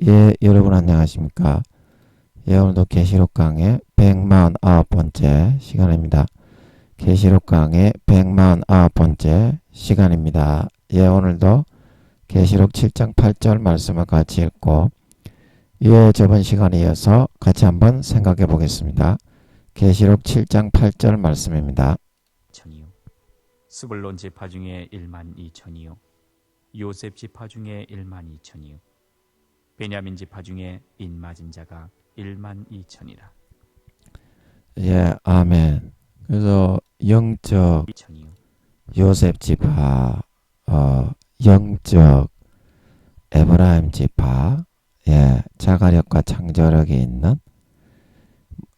예, 여러분 안녕하십니까? 예, 오늘도 계시록 강의 149번째 시간입니다. 계시록 강의 149번째 시간입니다. 예, 오늘도 계시록 7장 8절 말씀을 같이 읽고 예, 저번 시간에 이어서 같이 한번 생각해 보겠습니다. 계시록 7장 8절 말씀입니다. 천이요 스불론 지파 중에 1만 2천이요 요셉 지파 중에 1만 2천이요 베냐민 지파 중에 인맞은 자가 1만 2천이라. 예, 아멘. 그래서 영적 2천이요 요셉 지파, 영적 에브라임 지파, 예, 자가력과 창조력이 있는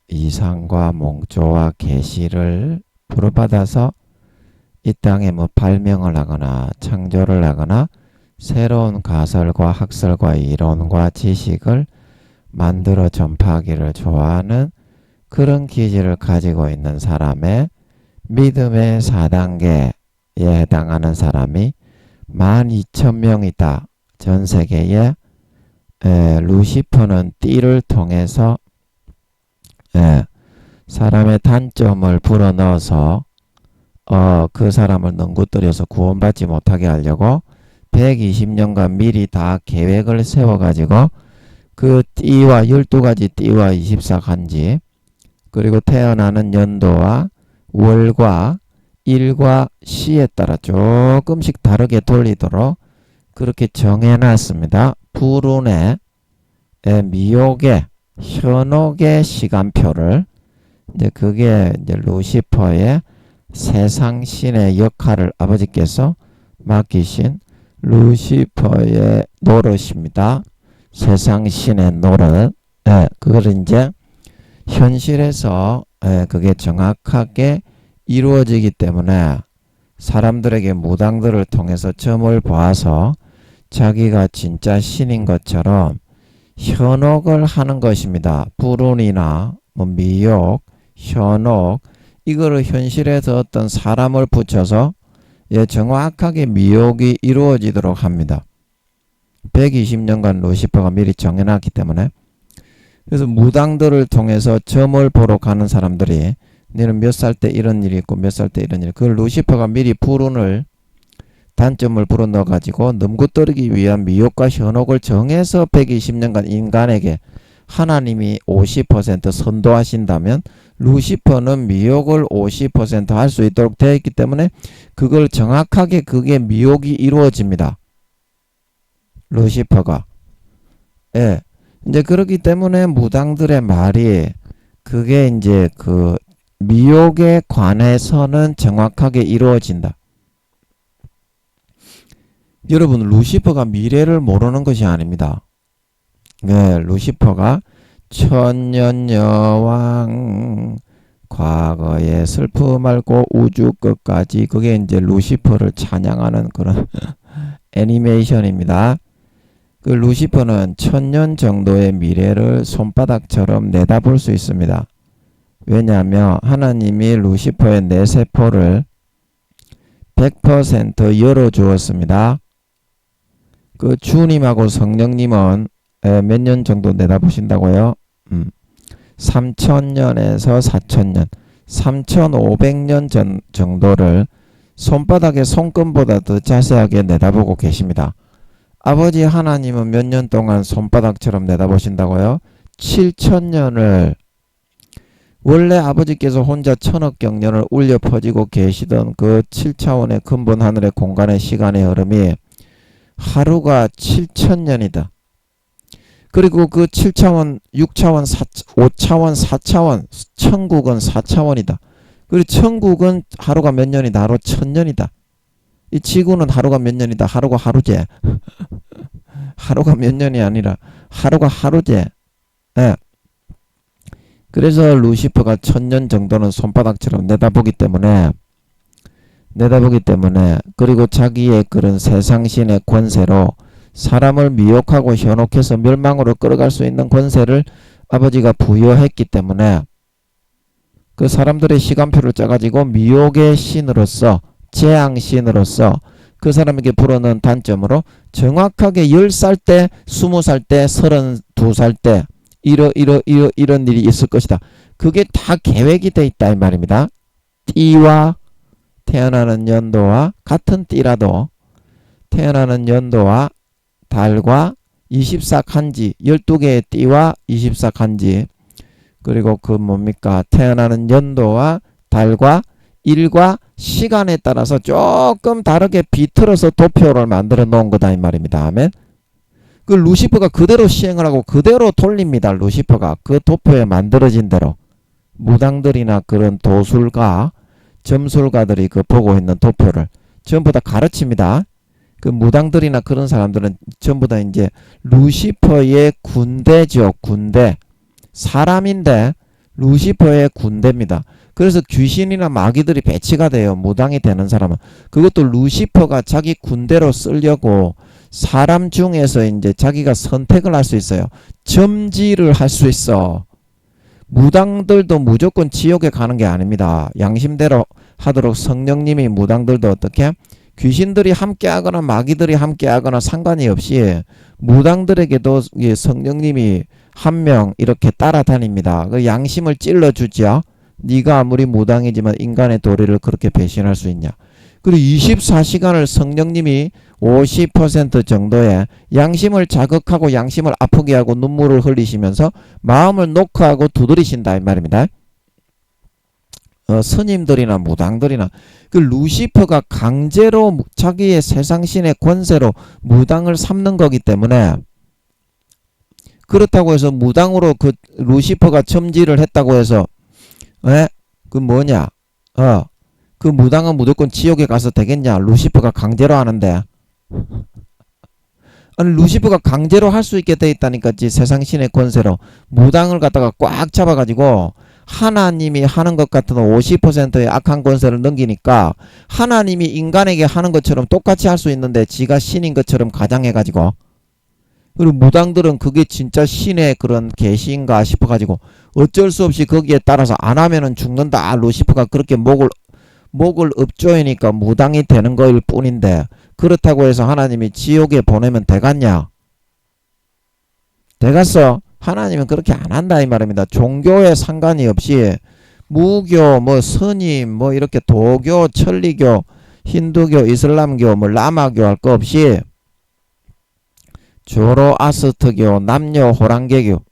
이상과 몽조와 계시를 부름받아서 이 땅에 뭐 발명을 하거나 창조를 하거나 새로운 가설과 학설과 이론과 지식을 만들어 전파하기를 좋아하는 그런 기질을 가지고 있는 사람의 믿음의 4단계에 해당하는 사람이 12,000명이다. 전 세계에 루시퍼는 띠를 통해서 사람의 단점을 불어넣어서 그 사람을 넘구뜨려서 구원받지 못하게 하려고 120년간 미리 다 계획을 세워가지고 그 띠와 12가지 띠와 24간지 그리고 태어나는 연도와 월과 일과 시에 따라 조금씩 다르게 돌리도록 그렇게 정해놨습니다. 불운의 미혹의 현혹의 시간표를 이제 그게 이제 루시퍼의 세상신의 역할을 아버지께서 맡기신 루시퍼의 노릇입니다. 세상신의 노릇. 그걸 이제 현실에서 그게 정확하게 이루어지기 때문에 사람들에게 무당들을 통해서 점을 보아서 자기가 진짜 신인 것처럼 현혹을 하는 것입니다. 불운이나 뭐 미혹, 현혹 이거를 현실에서 어떤 사람을 붙여서 정확하게 미혹이 이루어지도록 합니다. 120년간 루시퍼가 미리 정해놨기 때문에 그래서 무당들을 통해서 점을 보러 가는 사람들이 너는 몇 살 때 이런 일이 있고 몇 살 때 이런 일 그걸 루시퍼가 미리 불운을 단점을 불어넣어 가지고 넘구뜨리기 위한 미혹과 현혹을 정해서 120년간 인간에게 하나님이 50% 선도하신다면 루시퍼는 미혹을 50% 할 수 있도록 되어 있기 때문에 그걸 정확하게 그게 미혹이 이루어집니다. 루시퍼가. 예. 이제 그렇기 때문에 무당들의 말이 그게 이제 그 미혹에 관해서는 정확하게 이루어진다. 여러분, 루시퍼가 미래를 모르는 것이 아닙니다. 네, 루시퍼가 천년여왕 과거의 슬픔 말고 우주 끝까지 그게 이제 루시퍼를 찬양하는 그런 애니메이션입니다. 그 루시퍼는 1000년 정도의 미래를 손바닥처럼 내다볼 수 있습니다. 왜냐하면 하나님이 루시퍼의 뇌세포를 100% 열어주었습니다. 그 주님하고 성령님은 몇 년 정도 내다보신다고요? 3000년에서 4000년, 3500년 정도를 손바닥의 손금보다 더 자세하게 내다보고 계십니다. 아버지 하나님은 몇 년 동안 손바닥처럼 내다보신다고요? 7000년을 원래 아버지께서 혼자 천억 경년을 울려 퍼지고 계시던 그 7차원의 근본 하늘의 공간의 시간의 흐름이 하루가 7000년이다. 그리고 그 7차원, 6차원, 5차원, 4차원, 천국은 4차원이다. 그리고 천국은 하루가 몇 년이다. 하루 1000년이다. 이 지구는 하루가 몇 년이다. 하루가 하루제. 하루가 몇 년이 아니라 하루가 하루제. 예. 그래서 루시퍼가 1000년 정도는 손바닥처럼 내다보기 때문에 그리고 자기의 그런 세상신의 권세로 사람을 미혹하고 현혹해서 멸망으로 끌어갈 수 있는 권세를 아버지가 부여했기 때문에 그 사람들의 시간표를 짜가지고 미혹의 신으로서 재앙신으로서 그 사람에게 불어넣은 단점으로 정확하게 10살 때, 20살 때, 32살 때 이런 일이 있을 것이다. 그게 다 계획이 돼 있다 이 말입니다. 띠와 태어나는 연도와 같은 띠라도 태어나는 연도와 달과 24간지 12개의 띠와 24간지 그리고 그 뭡니까 태어나는 연도와 달과 일과 시간에 따라서 조금 다르게 비틀어서 도표를 만들어 놓은 거다 이 말입니다. 아멘. 그 루시퍼가 그대로 시행을 하고 그대로 돌립니다. 루시퍼가 그 도표에 만들어진 대로 무당들이나 그런 도술가 점술가들이 그 보고 있는 도표를 전부 다 가르칩니다. 그 무당들이나 그런 사람들은 전부 다 이제 루시퍼의 군대죠. 군대. 사람인데 루시퍼의 군대입니다. 그래서 귀신이나 마귀들이 배치가 돼요. 무당이 되는 사람은. 그것도 루시퍼가 자기 군대로 쓰려고 사람 중에서 이제 자기가 선택을 할 수 있어요. 점지를 할 수 있어. 무당들도 무조건 지옥에 가는 게 아닙니다. 양심대로 하도록 성령님이 무당들도 어떻게 귀신들이 함께하거나 마귀들이 함께하거나 상관이 없이 무당들에게도 성령님이 한 명 이렇게 따라다닙니다. 그 양심을 찔러주죠. 네가 아무리 무당이지만 인간의 도리를 그렇게 배신할 수 있냐. 그리고 24시간을 성령님이 50% 정도의 양심을 자극하고 양심을 아프게 하고 눈물을 흘리시면서 마음을 노크하고 두드리신다 이 말입니다. 스님들이나 무당들이나 그 루시퍼가 강제로 자기의 세상신의 권세로 무당을 삼는 거기 때문에 그렇다고 해서 무당으로 그 루시퍼가 첨지를 했다고 해서 그 뭐냐 그 무당은 무조건 지옥에 가서 되겠냐. 루시퍼가 강제로 하는데 아니 루시퍼가 강제로 할 수 있게 돼 있다니까 세상신의 권세로 무당을 갖다가 꽉 잡아가지고 하나님이 하는 것 같은 50%의 악한 권세를 넘기니까 하나님이 인간에게 하는 것처럼 똑같이 할 수 있는데 지가 신인 것처럼 가장해가지고 그리고 무당들은 그게 진짜 신의 그런 계시인가 싶어가지고 어쩔 수 없이 거기에 따라서 안 하면은 죽는다. 루시퍼가 그렇게 목을 읍조이니까 무당이 되는 거일 뿐인데 그렇다고 해서 하나님이 지옥에 보내면 되겠냐? 되겠어? 하나님은 그렇게 안 한다 이 말입니다. 종교에 상관이 없이 무교, 뭐 스님, 뭐 이렇게 도교, 천리교, 힌두교, 이슬람교, 뭐 라마교 할 거 없이 조로아스트교, 남녀 호랑개교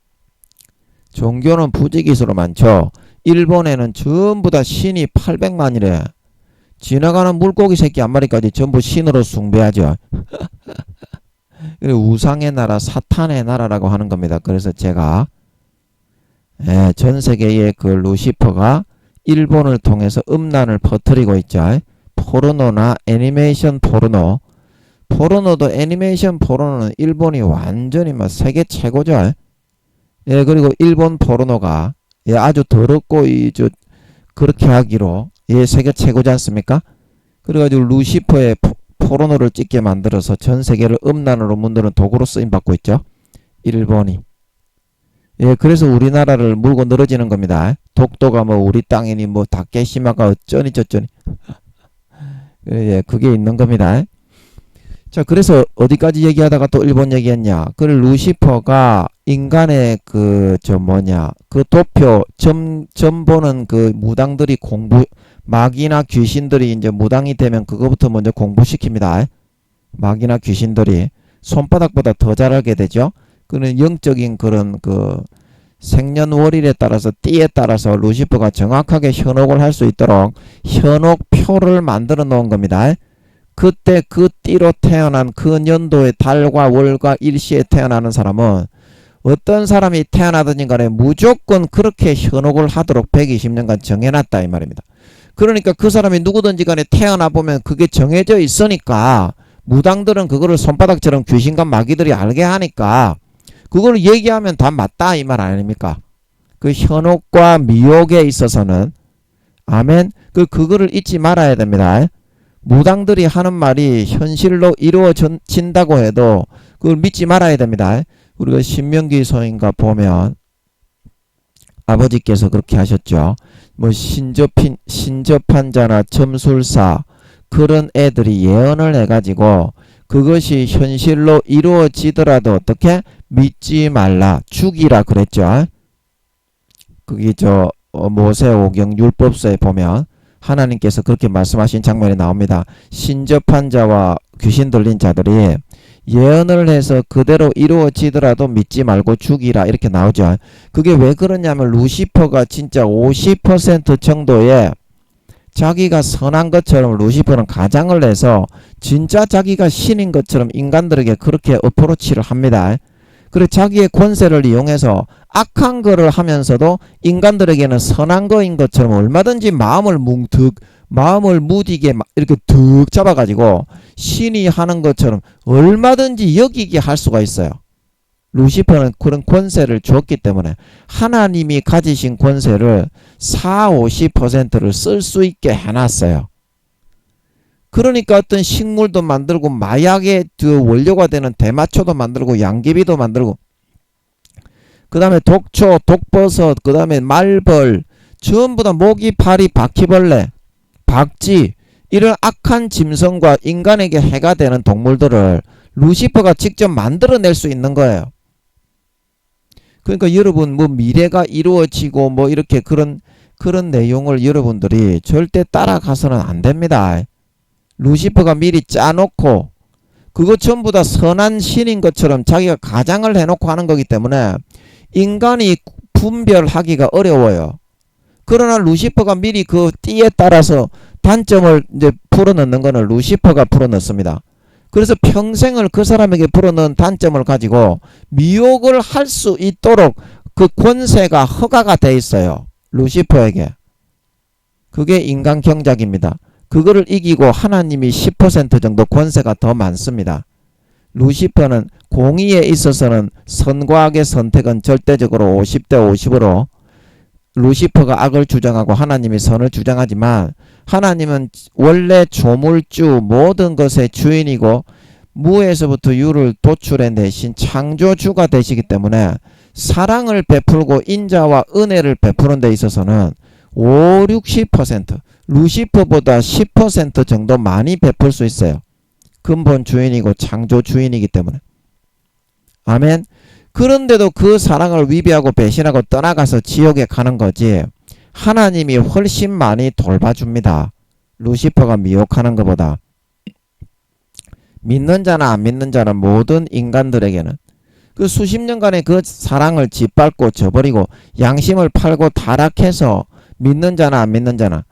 종교는 부지기수로 많죠. 일본에는 전부 다 신이 800만이래. 지나가는 물고기 새끼 한 마리까지 전부 신으로 숭배하죠. 우상의 나라, 사탄의 나라라고 하는 겁니다. 그래서 제가 전 세계의 그 루시퍼가 일본을 통해서 음란을 퍼뜨리고 있죠. 포르노나 애니메이션 포르노도 애니메이션 포르노는 일본이 완전히 막 세계 최고죠. 그리고 일본 포르노가 아주 더럽고 그렇게 하기로 세계 최고지 않습니까? 그래가지고 루시퍼의 포르노를 찍게 만들어서 전 세계를 음란으로 문드는 도구로 쓰임받고 있죠. 일본이. 그래서 우리나라를 물고 늘어지는 겁니다. 독도가 뭐 우리 땅이니 뭐 다케시마가 어쩌니 저쩌니. 그게 있는 겁니다. 자, 그래서 어디까지 얘기하다가 또 일본 얘기했냐. 그 루시퍼가 인간의 그 도표 점 보는 그 무당들이 마귀나 귀신들이 이제 무당이 되면 그거부터 먼저 공부시킵니다. 마귀나 귀신들이 손바닥보다 더 잘하게 되죠. 그는 영적인 그런 그 생년월일에 따라서 띠에 따라서 루시퍼가 정확하게 현혹을 할 수 있도록 현혹표를 만들어 놓은 겁니다. 그때 그 띠로 태어난 그 년도의 달과 월과 일시에 태어나는 사람은 어떤 사람이 태어나든지 간에 무조건 그렇게 현혹을 하도록 120년간 정해놨다 이 말입니다. 그러니까 그 사람이 누구든지 간에 태어나 보면 그게 정해져 있으니까 무당들은 그거를 손바닥처럼 귀신과 마귀들이 알게 하니까 그걸 얘기하면 다 맞다 이 말 아닙니까? 그 현혹과 미혹에 있어서는 아멘. 그거를 잊지 말아야 됩니다. 무당들이 하는 말이 현실로 이루어진다고 해도 그걸 믿지 말아야 됩니다. 우리가 신명기 소인가 보면 아버지께서 그렇게 하셨죠. 뭐 신접한 자나 점술사 그런 애들이 예언을 해가지고 그것이 현실로 이루어지더라도 어떻게 믿지 말라 죽이라 그랬죠. 그게 모세오경 율법서에 보면 하나님께서 그렇게 말씀하신 장면이 나옵니다. 신접한 자와 귀신 들린 자들이 예언을 해서 그대로 이루어지더라도 믿지 말고 죽이라 이렇게 나오죠. 그게 왜 그러냐면 루시퍼가 진짜 50% 정도의 자기가 선한 것처럼 루시퍼는 가장을 해서 진짜 자기가 신인 것처럼 인간들에게 그렇게 어프로치를 합니다. 그리고 자기의 권세를 이용해서 악한 거를 하면서도 인간들에게는 선한 거인 것처럼 얼마든지 마음을 무디게 이렇게 득 잡아가지고 신이 하는 것처럼 얼마든지 여기게 할 수가 있어요. 루시퍼는 그런 권세를 줬기 때문에 하나님이 가지신 권세를 40~50%를 쓸 수 있게 해놨어요. 그러니까 어떤 식물도 만들고 마약의 원료가 되는 대마초도 만들고 양귀비도 만들고 그 다음에 독초, 독버섯, 그 다음에 말벌 전부 다 모기, 파리, 바퀴벌레, 박쥐 이런 악한 짐승과 인간에게 해가 되는 동물들을 루시퍼가 직접 만들어낼 수 있는 거예요. 그러니까 여러분 미래가 이루어지고 이렇게 그런 내용을 여러분들이 절대 따라가서는 안 됩니다. 루시퍼가 미리 짜놓고 그거 전부 다 선한 신인 것처럼 자기가 가장을 해놓고 하는 거기 때문에 인간이 분별하기가 어려워요. 그러나 루시퍼가 미리 그 띠에 따라서 단점을 이제 풀어넣는 거는 루시퍼가 풀어넣습니다. 그래서 평생을 그 사람에게 불어넣은 단점을 가지고 미혹을 할 수 있도록 그 권세가 허가가 돼 있어요. 루시퍼에게. 그게 인간 경작입니다. 그거를 이기고 하나님이 10% 정도 권세가 더 많습니다. 루시퍼는 공의에 있어서는 선과 악의 선택은 절대적으로 50대 50으로 루시퍼가 악을 주장하고 하나님이 선을 주장하지만 하나님은 원래 조물주 모든 것의 주인이고 무에서부터 유를 도출해내신 창조주가 되시기 때문에 사랑을 베풀고 인자와 은혜를 베푸는 데 있어서는 50~60% 루시퍼보다 10% 정도 많이 베풀 수 있어요. 근본 주인이고 창조 주인이기 때문에. 아멘. 그런데도 그 사랑을 위배하고 배신하고 떠나가서 지옥에 가는 거지 하나님이 훨씬 많이 돌봐줍니다. 루시퍼가 미혹하는 것보다. 믿는 자나 안 믿는 자나 모든 인간들에게는 그 수십 년간의 그 사랑을 짓밟고 저버리고 양심을 팔고 타락해서 믿는 자나 안 믿는 자나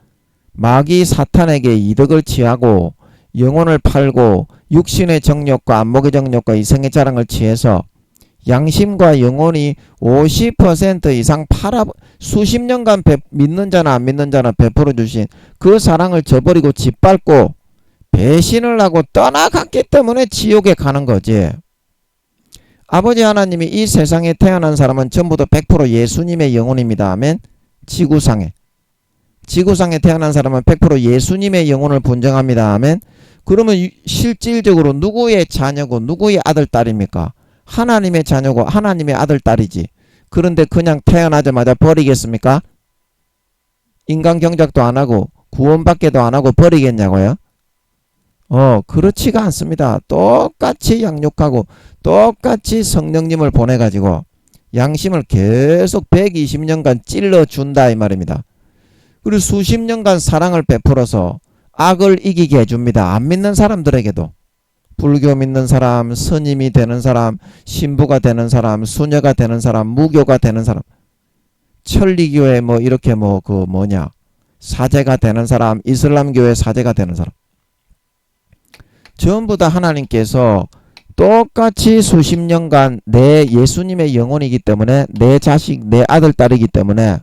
마귀 사탄에게 이득을 취하고 영혼을 팔고 육신의 정욕과 안목의 정욕과 이성의 자랑을 취해서 양심과 영혼이 50% 이상 수십 년간 믿는 자나 안 믿는 자나 베풀어 주신 그 사랑을 저버리고 짓밟고 배신을 하고 떠나갔기 때문에 지옥에 가는 거지. 아버지 하나님이 이 세상에 태어난 사람은 전부 다 100% 예수님의 영혼입니다. 아멘. 지구상에 태어난 사람은 100% 예수님의 영혼을 분정합니다. 아멘. 그러면 실질적으로 누구의 자녀고 누구의 아들 딸입니까? 하나님의 자녀고 하나님의 아들 딸이지. 그런데 그냥 태어나자마자 버리겠습니까? 인간 경작도 안 하고 구원받게도 안 하고 버리겠냐고요? 그렇지가 않습니다. 똑같이 양육하고 똑같이 성령님을 보내가지고 양심을 계속 120년간 찔러준다 이 말입니다. 그리고 수십 년간 사랑을 베풀어서 악을 이기게 해줍니다. 안 믿는 사람들에게도. 불교 믿는 사람, 스님이 되는 사람, 신부가 되는 사람, 수녀가 되는 사람, 무교가 되는 사람, 천리교회 이렇게 사제가 되는 사람, 이슬람교회 사제가 되는 사람, 전부 다 하나님께서 똑같이 수십 년간 내 예수님의 영혼이기 때문에 내 자식, 내 아들, 딸이기 때문에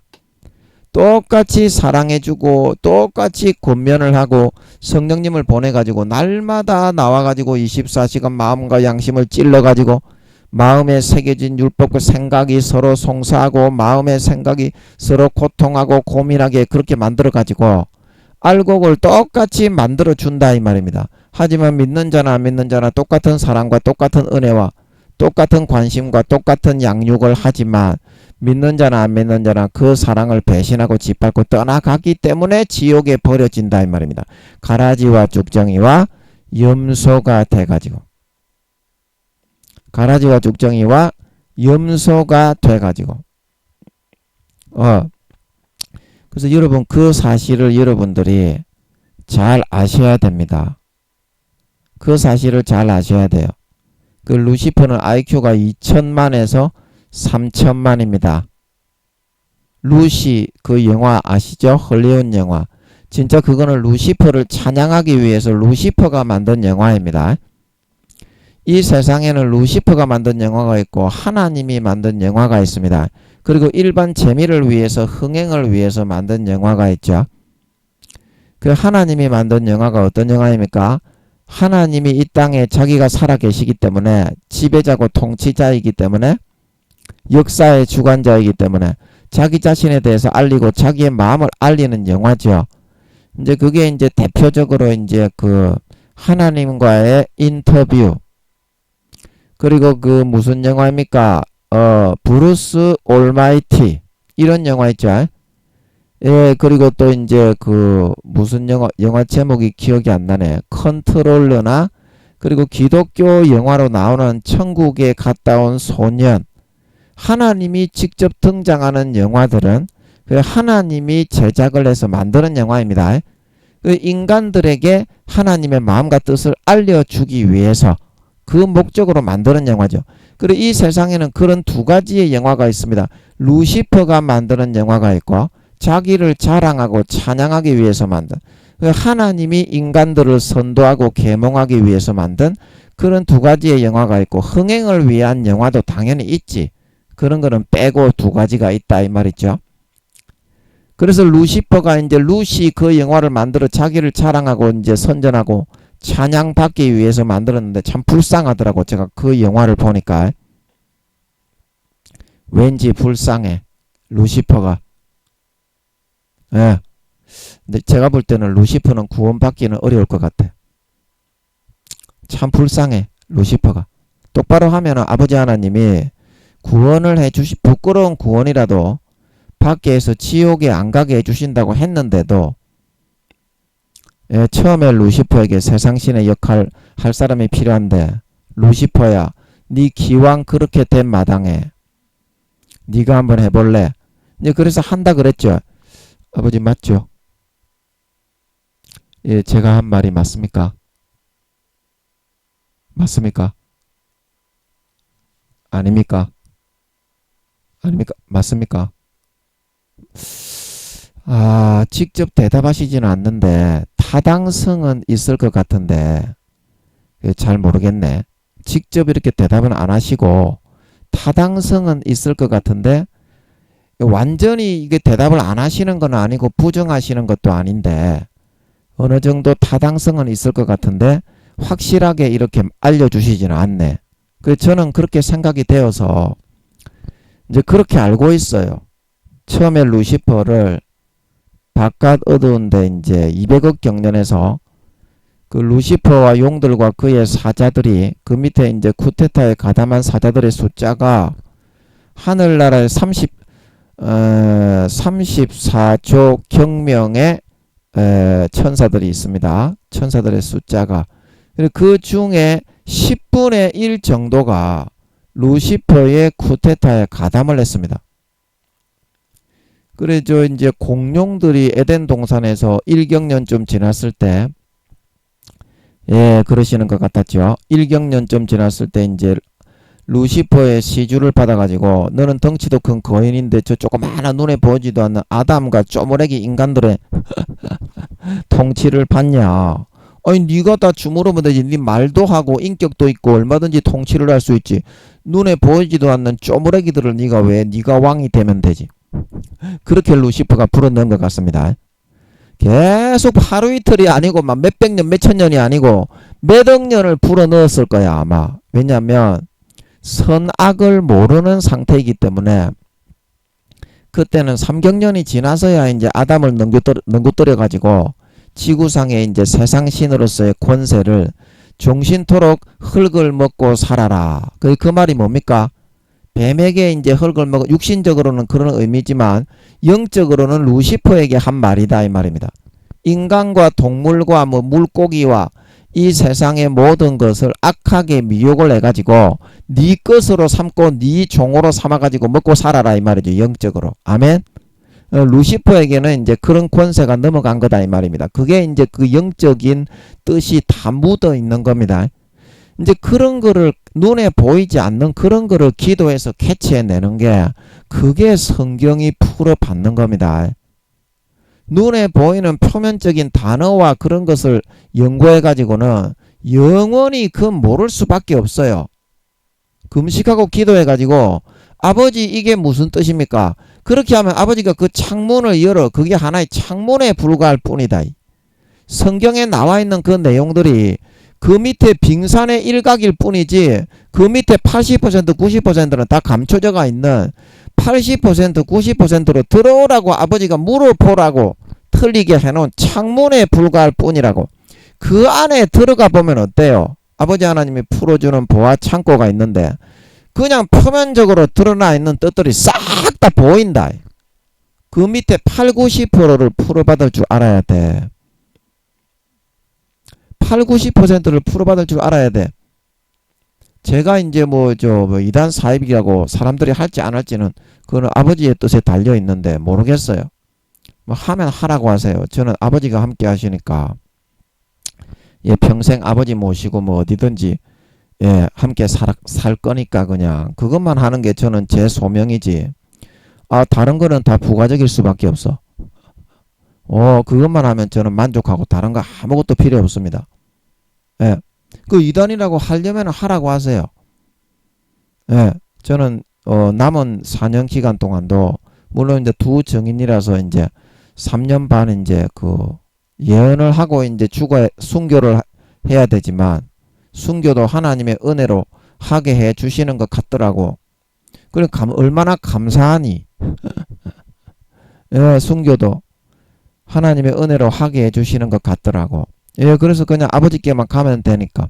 똑같이 사랑해주고 똑같이 권면을 하고 성령님을 보내가지고 날마다 나와가지고 24시간 마음과 양심을 찔러가지고 마음에 새겨진 율법과 생각이 서로 송사하고 마음의 생각이 서로 고통하고 고민하게 그렇게 만들어가지고 알곡을 똑같이 만들어준다 이 말입니다. 하지만 믿는 자나 안 믿는 자나 똑같은 사랑과 똑같은 은혜와 똑같은 관심과 똑같은 양육을 하지만 믿는 자나 안 믿는 자나 그 사랑을 배신하고 짓밟고 떠나가기 때문에 지옥에 버려진다 이 말입니다. 가라지와 죽정이와 염소가 돼가지고 가라지와 죽정이와 염소가 돼가지고 그래서 여러분 그 사실을 여러분들이 잘 아셔야 됩니다. 그 사실을 잘 아셔야 돼요. 그 루시퍼는 IQ가 2000만에서 3000만입니다. 루시 그 영화 아시죠? 헐리우드 영화. 진짜 그거는 루시퍼를 찬양하기 위해서 루시퍼가 만든 영화입니다. 이 세상에는 루시퍼가 만든 영화가 있고 하나님이 만든 영화가 있습니다. 그리고 일반 재미를 위해서 흥행을 위해서 만든 영화가 있죠. 그 하나님이 만든 영화가 어떤 영화입니까? 하나님이 이 땅에 자기가 살아계시기 때문에 지배자고 통치자이기 때문에 역사의 주관자이기 때문에 자기 자신에 대해서 알리고 자기의 마음을 알리는 영화죠. 이제 그게 이제 대표적으로 이제 그 하나님과의 인터뷰. 그리고 그 무슨 영화입니까? 브루스 올마이티 이런 영화 있죠. 예, 그리고 또 이제 그 무슨 영화 제목이 기억이 안 나네. 컨트롤러나 그리고 기독교 영화로 나오는 천국에 갔다 온 소년. 하나님이 직접 등장하는 영화들은 그 하나님이 제작을 해서 만드는 영화입니다. 그 인간들에게 하나님의 마음과 뜻을 알려주기 위해서 그 목적으로 만드는 영화죠. 그리고 이 세상에는 그런 두 가지의 영화가 있습니다. 루시퍼가 만드는 영화가 있고 자기를 자랑하고 찬양하기 위해서 만든 하나님이 인간들을 선도하고 계몽하기 위해서 만든 그런 두 가지의 영화가 있고 흥행을 위한 영화도 당연히 있지. 그런 거는 빼고 두 가지가 있다 이 말이죠. 그래서 루시퍼가 이제 루시 그 영화를 만들어 자기를 자랑하고 이제 선전하고 찬양받기 위해서 만들었는데 참 불쌍하더라고. 제가 그 영화를 보니까 왠지 불쌍해 루시퍼가. 예. 근데 제가 볼 때는 루시퍼는 구원받기는 어려울 것 같아. 참 불쌍해 루시퍼가. 똑바로 하면은 아버지 하나님이 구원을 부끄러운 구원이라도 밖에서 지옥에 안 가게 해주신다고 했는데도 예, 처음에 루시퍼에게 세상신의 역할 할 사람이 필요한데 루시퍼야 네 기왕 그렇게 된 마당에 네가 한번 해볼래? 이제 그래서 한다 그랬죠. 아버지 맞죠? 예, 제가 한 말이 맞습니까? 맞습니까? 아닙니까? 아닙니까? 맞습니까? 직접 대답하시지는 않는데 타당성은 있을 것 같은데 잘 모르겠네. 직접 이렇게 대답은 안 하시고 타당성은 있을 것 같은데 완전히 이게 대답을 안 하시는 건 아니고 부정하시는 것도 아닌데 어느 정도 타당성은 있을 것 같은데 확실하게 이렇게 알려주시지는 않네. 그래서 저는 그렇게 생각이 되어서 이제 그렇게 알고 있어요. 처음에 루시퍼를 바깥 어두운데 이제 200억 경년에서 그 루시퍼와 용들과 그의 사자들이 그 밑에 이제 쿠데타에 가담한 사자들의 숫자가 하늘나라에 34조 경명의 천사들이 있습니다. 천사들의 숫자가. 그 중에 10분의 1 정도가 루시퍼의 쿠데타에 가담을 했습니다. 그래서 이제 공룡들이 에덴 동산에서 1경년쯤 지났을 때, 예, 그러시는 것 같았죠. 1경년쯤 지났을 때 이제 루시퍼의 시주를 받아가지고 너는 덩치도 큰 거인인데 저 조그마한 눈에 보이지도 않는 아담과 쪼무레기 인간들의 통치를 받냐. 아니 네가 다 주무르면 되지. 네 말도 하고 인격도 있고 얼마든지 통치를 할 수 있지. 눈에 보이지도 않는 쪼무레기들을 네가 왕이 되면 되지. 그렇게 루시퍼가 불어넣은 것 같습니다. 계속 하루 이틀이 아니고 막 몇백 년 몇천 년이 아니고 몇억 년을 불어넣었을 거야 아마. 왜냐하면 선악을 모르는 상태이기 때문에 그때는 3경년이 지나서야 이제 아담을 넘겨뜨려 가지고 지구상에 이제 세상 신으로서의 권세를 종신토록 흙을 먹고 살아라. 그 말이 뭡니까? 뱀에게 이제 흙을 먹어 육신적으로는 그런 의미지만 영적으로는 루시퍼에게 한 말이다 이 말입니다. 인간과 동물과 뭐 물고기와 이 세상의 모든 것을 악하게 미혹을 해가지고 네 것으로 삼고 네 종으로 삼아가지고 먹고 살아라 이 말이죠. 영적으로. 아멘. 루시퍼에게는 이제 그런 권세가 넘어간 거다 이 말입니다. 그게 이제 그 영적인 뜻이 다 묻어 있는 겁니다. 이제 그런 거를 눈에 보이지 않는 그런 거를 기도해서 캐치해내는 게 그게 성경이 풀어받는 겁니다. 눈에 보이는 표면적인 단어와 그런 것을 연구해가지고는 영원히 그 모를 수밖에 없어요. 금식하고 기도해가지고 아버지 이게 무슨 뜻입니까? 그렇게 하면 아버지가 그 창문을 열어 그게 하나의 창문에 불과할 뿐이다. 성경에 나와 있는 그 내용들이 그 밑에 빙산의 일각일 뿐이지 그 밑에 80% 90%는 다 감춰져가 있는 80% 90%로 들어오라고 아버지가 물어보라고 틀리게 해놓은 창문에 불과할 뿐이라고. 그 안에 들어가 보면 어때요? 아버지 하나님이 풀어주는 보화 창고가 있는데 그냥 표면적으로 드러나 있는 뜻들이 싹 다 보인다. 그 밑에 8, 90%를 풀어받을 줄 알아야 돼. 8, 90%를 풀어받을 줄 알아야 돼. 제가 이제 뭐 이단 사입이라고 사람들이 할지 안 할지는 그건 아버지의 뜻에 달려 있는데 모르겠어요. 뭐 하면 하라고 하세요. 저는 아버지가 함께 하시니까 예, 평생 아버지 모시고 뭐 어디든지 예, 함께 살 거니까 그냥 그것만 하는 게 저는 제 소명이지. 다른 거는 다 부가적일 수밖에 없어. 그것만 하면 저는 만족하고 다른 거 아무것도 필요 없습니다. 예. 그 이단이라고 하려면 하라고 하세요. 예. 저는 남은 4년 기간 동안도 물론 이제 두 정인이라서 이제 3년 반 이제 그 예언을 하고 이제 순교를 해야 되지만 순교도 하나님의 은혜로 하게 해 주시는 것 같더라고. 그래 얼마나 감사하니. 예, 순교도 하나님의 은혜로 하게 해 주시는 것 같더라고. 예, 그래서 그냥 아버지께만 가면 되니까.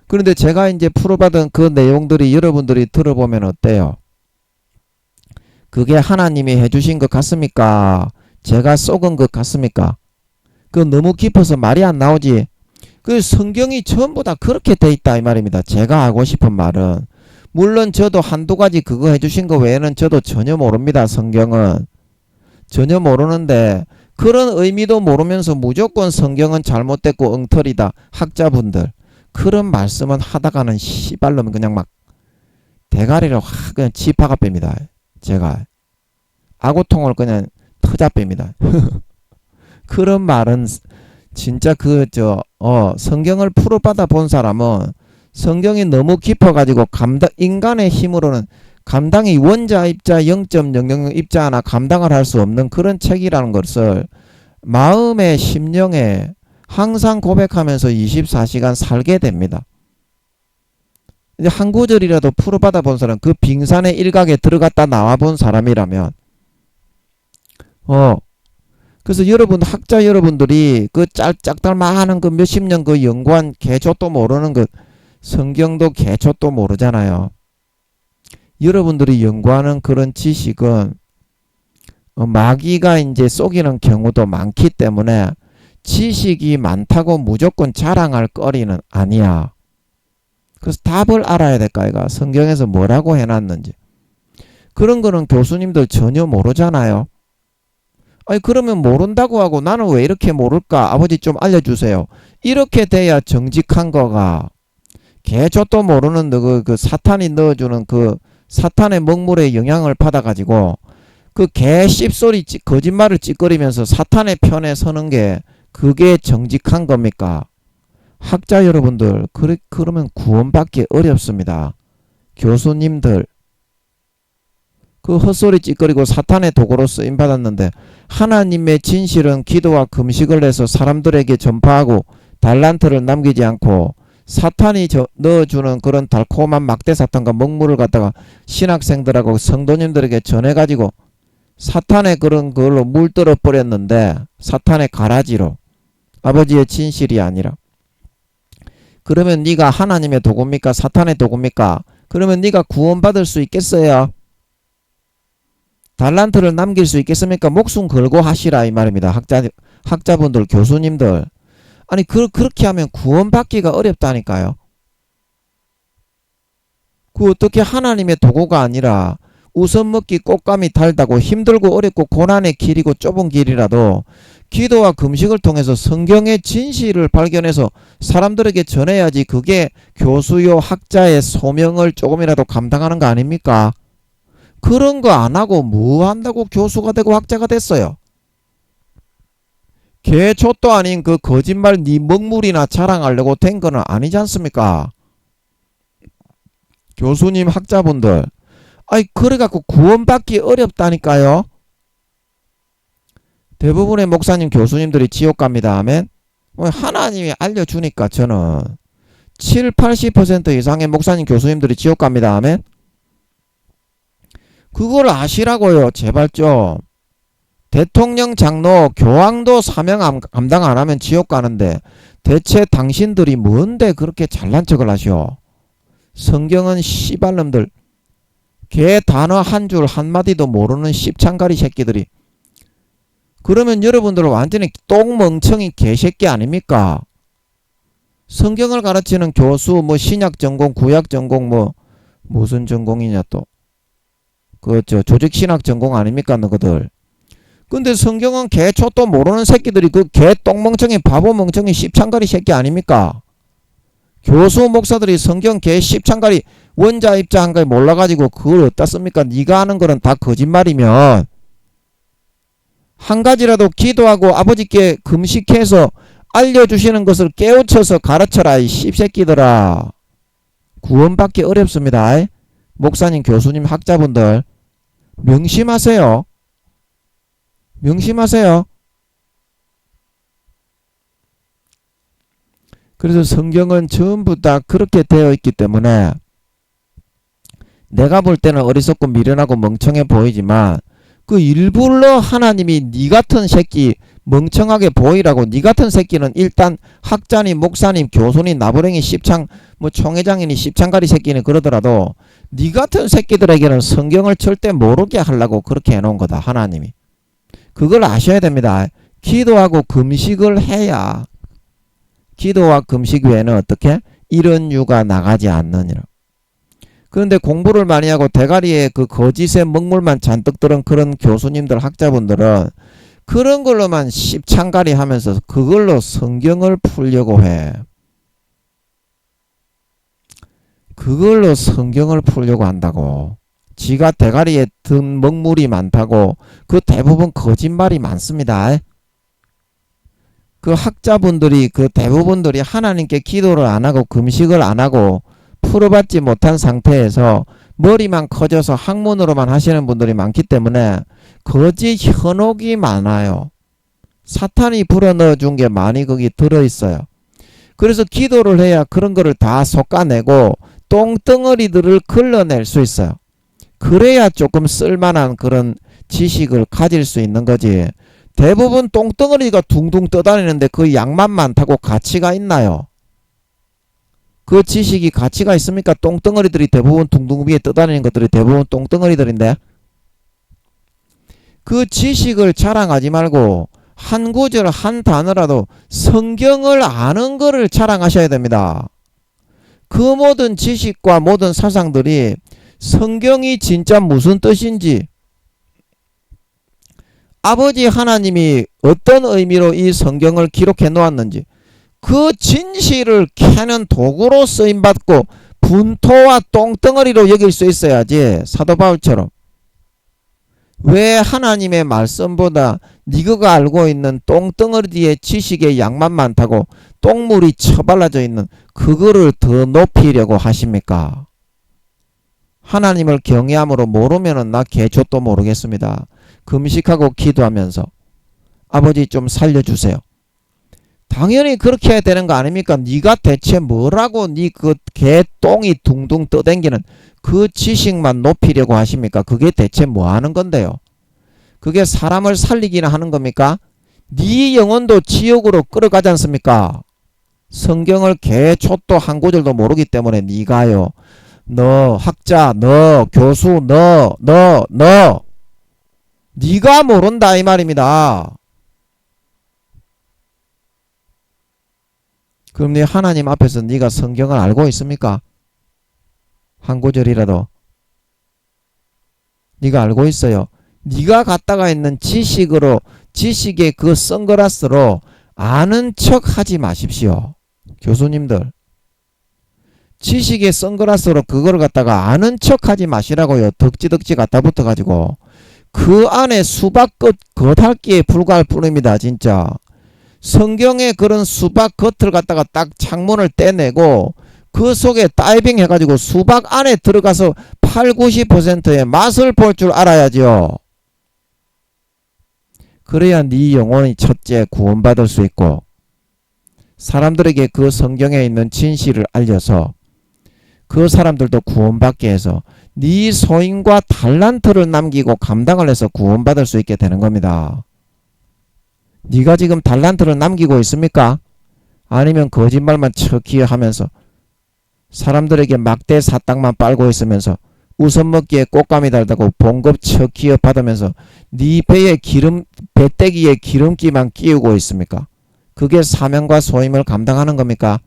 그런데 제가 이제 풀어받은 그 내용들이 여러분들이 들어보면 어때요? 그게 하나님이 해주신 것 같습니까? 제가 쏘은 것 같습니까? 그 너무 깊어서 말이 안 나오지. 그 성경이 전부 다 그렇게 돼 있다 이 말입니다. 제가 하고 싶은 말은 물론 저도 한두 가지 그거 해주신 거 외에는 저도 전혀 모릅니다. 성경은 전혀 모르는데 그런 의미도 모르면서 무조건 성경은 잘못됐고 엉터리다 학자분들 그런 말씀은 하다가는 씨발놈 그냥 막 대가리를 확 그냥 지파가 뺍니다. 제가 아고통을 그냥 터자 뺍니다. 그런 말은 진짜 성경을 풀어받아 본 사람은 성경이 너무 깊어가지고 인간의 힘으로는 감당이 원자 입자 0.000 입자 하나 감당을 할 수 없는 그런 책이라는 것을 마음의 심령에 항상 고백하면서 24시간 살게 됩니다. 이제 한 구절이라도 풀어받아 본 사람, 그 빙산의 일각에 들어갔다 나와 본 사람이라면 그래서 여러분 학자 여러분들이 그 짝달만한 그 몇십 년 그 연구한 개초도 모르는 그 성경도 개초도 모르잖아요. 여러분들이 연구하는 그런 지식은 마귀가 이제 속이는 경우도 많기 때문에 지식이 많다고 무조건 자랑할 거리는 아니야. 그래서 답을 알아야 될까 이가 성경에서 뭐라고 해놨는지. 그런 거는 교수님들 전혀 모르잖아요. 아니 그러면 모른다고 하고 나는 왜 이렇게 모를까? 아버지 좀 알려주세요. 이렇게 돼야 정직한 거가 개초도 모르는 그 사탄이 넣어주는 그 사탄의 먹물에 영향을 받아가지고 그 개 씹소리 거짓말을 찌꺼리면서 사탄의 편에 서는 게 그게 정직한 겁니까? 학자 여러분들 그러면 구원받기 어렵습니다. 교수님들 그 헛소리 찌꺼리고 사탄의 도구로 쓰임받았는데 하나님의 진실은 기도와 금식을 해서 사람들에게 전파하고 달란트를 남기지 않고 사탄이 넣어주는 그런 달콤한 막대사탕과 먹물을 갖다가 신학생들하고 성도님들에게 전해가지고 사탄의 그런 걸로 물들어 버렸는데 사탄의 가라지로 아버지의 진실이 아니라 그러면 네가 하나님의 도구입니까? 사탄의 도구입니까? 그러면 네가 구원받을 수 있겠어요? 달란트를 남길 수 있겠습니까? 목숨 걸고 하시라 이 말입니다. 학자분들, 교수님들. 아니 그렇게 하면 구원받기가 어렵다니까요. 그 어떻게 하나님의 도구가 아니라 우선 먹기 꽃감이 달다고 힘들고 어렵고 고난의 길이고 좁은 길이라도 기도와 금식을 통해서 성경의 진실을 발견해서 사람들에게 전해야지 그게 교수요 학자의 소명을 조금이라도 감당하는 거 아닙니까? 그런 거 안 하고 뭐 한다고 교수가 되고 학자가 됐어요? 개초도 아닌 그 거짓말 니 먹물이나 자랑하려고 된 거는 아니지 않습니까? 교수님 학자분들, 아이 그래갖고 구원받기 어렵다니까요. 대부분의 목사님 교수님들이 지옥 갑니다 하면 하나님이 알려주니까 저는 70-80% 이상의 목사님 교수님들이 지옥 갑니다 하면 그걸 아시라고요. 제발 좀. 대통령, 장로, 교황도 사명 감당 안 하면 지옥 가는데 대체 당신들이 뭔데 그렇게 잘난 척을 하시오? 성경은 씨발놈들, 개 단어 한 줄 한마디도 모르는 씹창가리 새끼들이. 그러면 여러분들은 완전히 똥멍청이 개새끼 아닙니까? 성경을 가르치는 교수, 뭐 신약 전공, 구약 전공, 뭐 무슨 전공이냐 또. 조직신학 전공 아닙니까 너희들. 근데 성경은 개초도 모르는 새끼들이 그 개 똥멍청이 바보 멍청이 씹창가리 새끼 아닙니까? 교수 목사들이 성경 개 씹창가리 원자 입자 한 가지 몰라가지고 그걸 어디다 씁니까? 네가 하는 거는 다 거짓말이면 한 가지라도 기도하고 아버지께 금식해서 알려주시는 것을 깨우쳐서 가르쳐라 이 씹새끼들아. 구원받기 어렵습니다. 목사님 교수님 학자분들 명심하세요. 명심하세요. 그래서 성경은 전부 다 그렇게 되어 있기 때문에 내가 볼 때는 어리석고 미련하고 멍청해 보이지만 그 일부러 하나님이 니 같은 새끼 멍청하게 보이라고. 니 같은 새끼는 일단 학자님 목사님 교수님 나부랭이 씹창 뭐 총회장이니 씹창가리 새끼니 그러더라도 니 같은 새끼들에게는 성경을 절대 모르게 하려고 그렇게 해놓은 거다 하나님이. 그걸 아셔야 됩니다. 기도하고 금식을 해야 기도와 금식 외에는 어떻게? 이런 유가 나가지 않느니라. 그런데 공부를 많이 하고 대가리에 그 거짓의 먹물만 잔뜩 들은 그런 교수님들 학자분들은 그런 걸로만 씹창가리 하면서 그걸로 성경을 풀려고 해. 그걸로 성경을 풀려고 한다고. 지가 대가리에 든 먹물이 많다고. 그 대부분 거짓말이 많습니다. 그 학자분들이 그 대부분들이 하나님께 기도를 안 하고 금식을 안 하고 풀어받지 못한 상태에서 머리만 커져서 학문으로만 하시는 분들이 많기 때문에 거짓 현혹이 많아요. 사탄이 불어넣어 준 게 많이 거기 들어있어요. 그래서 기도를 해야 그런 거를 다 솎아내고 똥덩어리들을 걸러낼 수 있어요. 그래야 조금 쓸만한 그런 지식을 가질 수 있는 거지. 대부분 똥덩어리가 둥둥 떠다니는데 그 양만 많다고 가치가 있나요? 그 지식이 가치가 있습니까? 똥덩어리들이 대부분 둥둥 위에 떠다니는 것들이 대부분 똥덩어리들인데 그 지식을 자랑하지 말고 한 구절 한 단어라도 성경을 아는 거를 자랑하셔야 됩니다. 그 모든 지식과 모든 사상들이 성경이 진짜 무슨 뜻인지 아버지 하나님이 어떤 의미로 이 성경을 기록해 놓았는지 그 진실을 캐는 도구로 쓰임받고 분토와 똥덩어리로 여길 수 있어야지. 사도 바울처럼. 왜 하나님의 말씀보다 니가 알고 있는 똥덩어리의 지식의 양만 많다고 똥물이 처발라져 있는 그거를 더 높이려고 하십니까? 하나님을 경외함으로 모르면은 나 개초도 모르겠습니다. 금식하고 기도하면서 아버지 좀 살려주세요. 당연히 그렇게 해야 되는 거 아닙니까? 네가 대체 뭐라고 네 그 개똥이 둥둥 떠댕기는 그 지식만 높이려고 하십니까? 그게 대체 뭐 하는 건데요? 그게 사람을 살리기나 하는 겁니까? 네 영혼도 지옥으로 끌어가지 않습니까? 성경을 개초도 한 구절도 모르기 때문에 네가요 너 학자, 너 교수, 너 네가 모른다 이 말입니다. 그럼 네 하나님 앞에서 네가 성경을 알고 있습니까? 한 구절이라도 네가 알고 있어요. 네가 갖다가 있는 지식으로, 지식의 그 선글라스로 아는 척 하지 마십시오. 교수님들, 지식의 선글라스로 그걸 갖다가 아는 척 하지 마시라고요. 덕지덕지 갖다 붙어가지고 그 안에 수박 끝 겉핥기에 불과할 뿐입니다. 진짜 성경의 그런 수박 겉을 갖다가 딱 창문을 떼내고 그 속에 다이빙 해가지고 수박 안에 들어가서 8, 90%의 맛을 볼 줄 알아야죠. 그래야 네 영혼이 첫째 구원받을 수 있고 사람들에게 그 성경에 있는 진실을 알려서 그 사람들도 구원받게 해서 네 소인과 달란트를 남기고 감당을 해서 구원받을 수 있게 되는 겁니다. 네가 지금 달란트를 남기고 있습니까? 아니면 거짓말만 척히 하면서 사람들에게 막대 사탕만 빨고 있으면서 우선 먹기에 꽃감이 달다고 봉급 척히 받으면서 네 배에 배때기에 기름기만 끼우고 있습니까? 그게 사명과 소임을 감당하는 겁니까?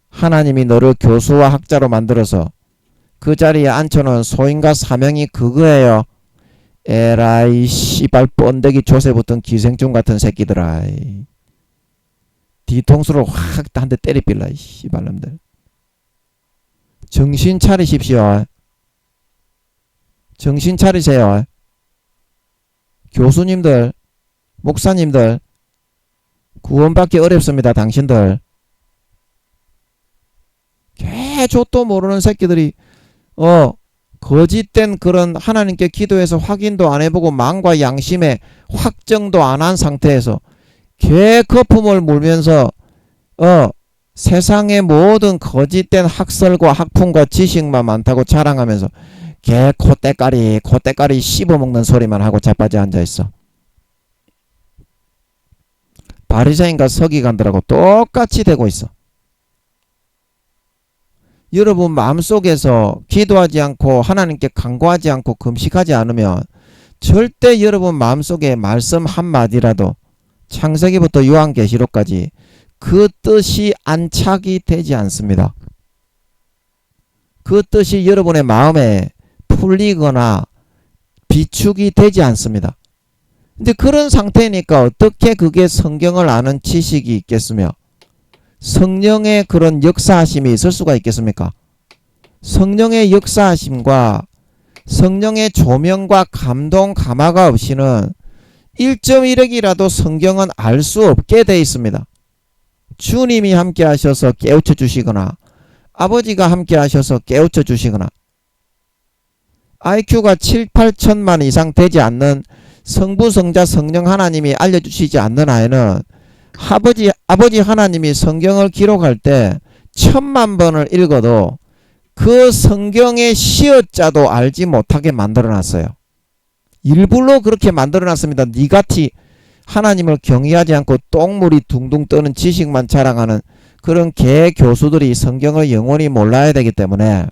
하나님이 너를 교수와 학자로 만들어서 그 자리에 앉혀놓은 소임과 사명이 그거예요. 에라이 씨발 번데기 조세 붙은 기생충 같은 새끼들아. 뒤통수로 확 한 대 때리빌라 이 씨발놈들. 정신 차리십시오. 정신 차리세요. 교수님들, 목사님들, 구원받기 어렵습니다. 당신들. 개조도 모르는 새끼들이 거짓된 그런 하나님께 기도해서 확인도 안 해보고 마음과 양심에 확정도 안 한 상태에서 개 거품을 물면서 세상의 모든 거짓된 학설과 학풍과 지식만 많다고 자랑하면서 개 콧대까리 씹어먹는 소리만 하고 자빠져 앉아있어. 바리새인과 서기관들하고 똑같이 되고 있어. 여러분 마음속에서 기도하지 않고 하나님께 간구하지 않고 금식하지 않으면 절대 여러분 마음속에 말씀 한마디라도 창세기부터 요한계시록까지 그 뜻이 안착이 되지 않습니다. 그 뜻이 여러분의 마음에 풀리거나 비축이 되지 않습니다. 근데 그런 상태니까 어떻게 그게 성경을 아는 지식이 있겠으며 성령의 그런 역사하심이 있을 수가 있겠습니까? 성령의 역사하심과 성령의 조명과 감동 감화가 없이는 1.1억이라도 성경은 알 수 없게 돼 있습니다. 주님이 함께 하셔서 깨우쳐 주시거나 아버지가 함께 하셔서 깨우쳐 주시거나 IQ가 7, 8천만 이상 되지 않는 성부, 성자, 성령 하나님이 알려주시지 않는 아이는 아버지 하나님이 성경을 기록할 때 1000만 번을 읽어도 그 성경의 시어자도 알지 못하게 만들어놨어요. 일부러 그렇게 만들어놨습니다. 니같이 하나님을 경외하지 않고 똥물이 둥둥 떠는 지식만 자랑하는 그런 개 교수들이 성경을 영원히 몰라야 되기 때문에.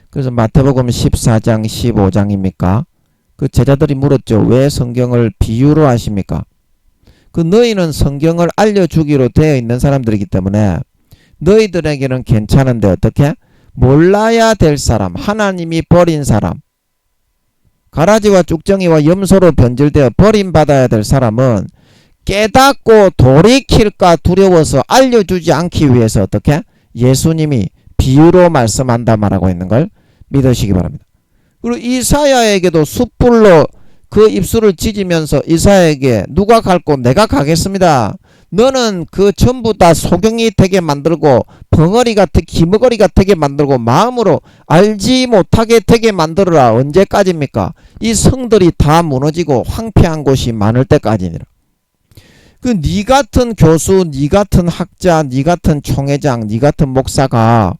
그래서 마태복음 14장 15장입니까? 그 제자들이 물었죠. 왜 성경을 비유로 하십니까? 그 너희는 성경을 알려주기로 되어 있는 사람들이기 때문에 너희들에게는 괜찮은데 어떻게? 몰라야 될 사람, 하나님이 버린 사람, 가라지와 쭉정이와 염소로 변질되어 버림받아야 될 사람은 깨닫고 돌이킬까 두려워서 알려주지 않기 위해서 어떻게? 예수님이 비유로 말씀한다 말하고 있는 걸 믿으시기 바랍니다. 그리고 이사야에게도 숯불로 그 입술을 찢으면서 이사야에게 누가 갈고 내가 가겠습니다. 너는 그 전부 다 소경이 되게 만들고 벙어리가 기머거리가 되게 만들고 마음으로 알지 못하게 되게 만들어라. 언제까지입니까? 이 성들이 다 무너지고 황폐한 곳이 많을 때까지니라. 그 니 같은 교수, 니 같은 학자, 니 같은 총회장, 니 같은 목사가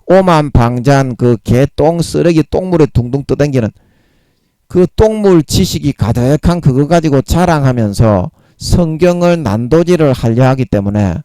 오만방잔 그 개똥 쓰레기 똥물에 둥둥 떠댕기는 그 똥물 지식이 가득한 그거 가지고 자랑하면서 성경을 난도질을 하려 하기 때문에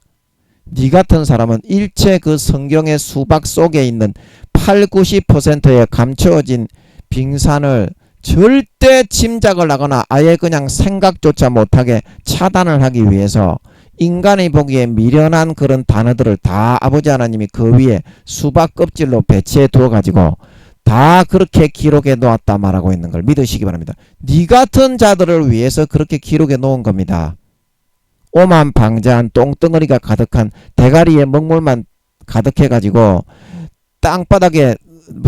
니 같은 사람은 일체 그 성경의 수박 속에 있는 8, 90%의 감추어진 빙산을 절대 짐작을 하거나 아예 그냥 생각조차 못하게 차단을 하기 위해서 인간이 보기에 미련한 그런 단어들을 다 아버지 하나님이 그 위에 수박 껍질로 배치해 두어 가지고 다 그렇게 기록해 놓았다 말하고 있는 걸 믿으시기 바랍니다. 니 같은 자들을 위해서 그렇게 기록해 놓은 겁니다. 오만 방자한 똥덩어리가 가득한 대가리에 먹물만 가득해 가지고 땅바닥에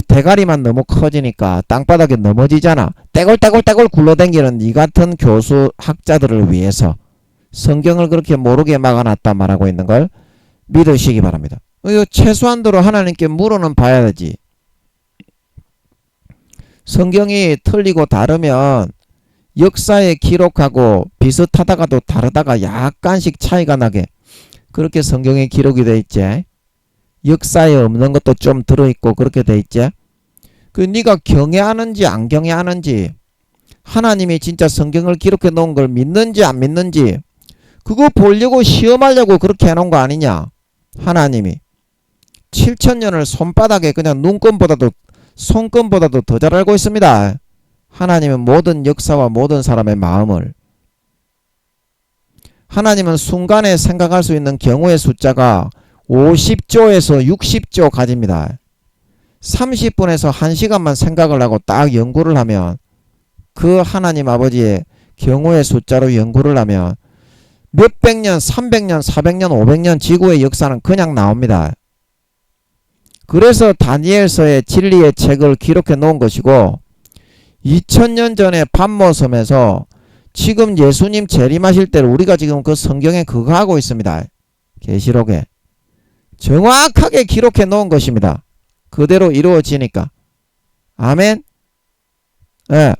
대가리만 너무 커지니까 땅바닥에 넘어지잖아. 떼굴떼굴떼굴 굴러댕기는 니 같은 교수 학자들을 위해서 성경을 그렇게 모르게 막아놨다 말하고 있는 걸 믿으시기 바랍니다. 이거 최소한도로 하나님께 물어는 봐야 되지. 성경이 틀리고 다르면 역사에 기록하고 비슷하다가도 다르다가 약간씩 차이가 나게 그렇게 성경에 기록이 돼 있지. 역사에 없는 것도 좀 들어있고 그렇게 돼 있지. 그 네가 경외하는지 안 경외하는지 하나님이 진짜 성경을 기록해 놓은 걸 믿는지 안 믿는지 그거 보려고 시험하려고 그렇게 해놓은 거 아니냐. 하나님이 7,000년을 손바닥에 그냥 눈금보다도 손금보다도 더 잘 알고 있습니다. 하나님은 모든 역사와 모든 사람의 마음을 하나님은 순간에 생각할 수 있는 경우의 숫자가 50조에서 60조 가집니다. 30분에서 1시간만 생각을 하고 딱 연구를 하면 그 하나님 아버지의 경우의 숫자로 연구를 하면 몇백 년, 300년, 400년, 500년 지구의 역사는 그냥 나옵니다. 그래서 다니엘서의 진리의 책을 기록해 놓은 것이고 2000년 전에 밤모섬에서 지금 예수님 재림하실 때를 우리가 지금 그 성경에 그거 하고 있습니다. 계시록에 정확하게 기록해 놓은 것입니다. 그대로 이루어지니까. 아멘. 예.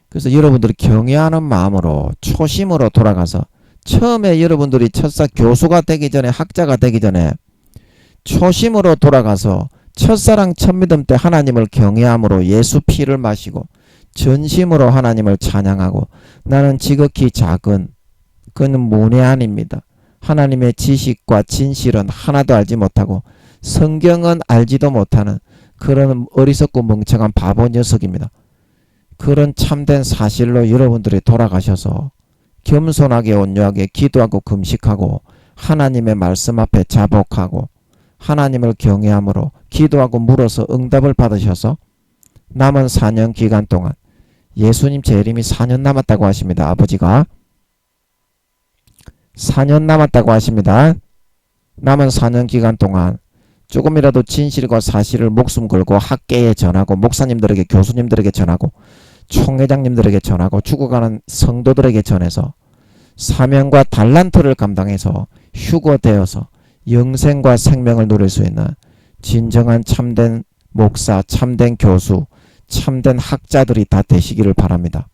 그래서 여러분들이 경외하는 마음으로 초심으로 돌아가서 처음에 여러분들이 첫사 교수가 되기 전에 학자가 되기 전에 초심으로 돌아가서 첫사랑 첫믿음 때 하나님을 경외함으로 예수 피를 마시고 전심으로 하나님을 찬양하고 나는 지극히 작은 그는 문외한입니다. 하나님의 지식과 진실은 하나도 알지 못하고 성경은 알지도 못하는 그런 어리석고 멍청한 바보 녀석입니다. 그런 참된 사실로 여러분들이 돌아가셔서 겸손하게 온유하게 기도하고 금식하고 하나님의 말씀 앞에 자복하고 하나님을 경외함으로 기도하고 물어서 응답을 받으셔서 남은 4년 기간 동안 예수님 재림이 4년 남았다고 하십니다. 아버지가 4년 남았다고 하십니다. 남은 4년 기간 동안 조금이라도 진실과 사실을 목숨 걸고 학계에 전하고 목사님들에게 교수님들에게 전하고 총회장님들에게 전하고 죽어가는 성도들에게 전해서 사명과 달란트를 감당해서 휴거되어서 영생과 생명을 누릴 수 있는 진정한 참된 목사, 참된 교수, 참된 학자들이 다 되시기를 바랍니다.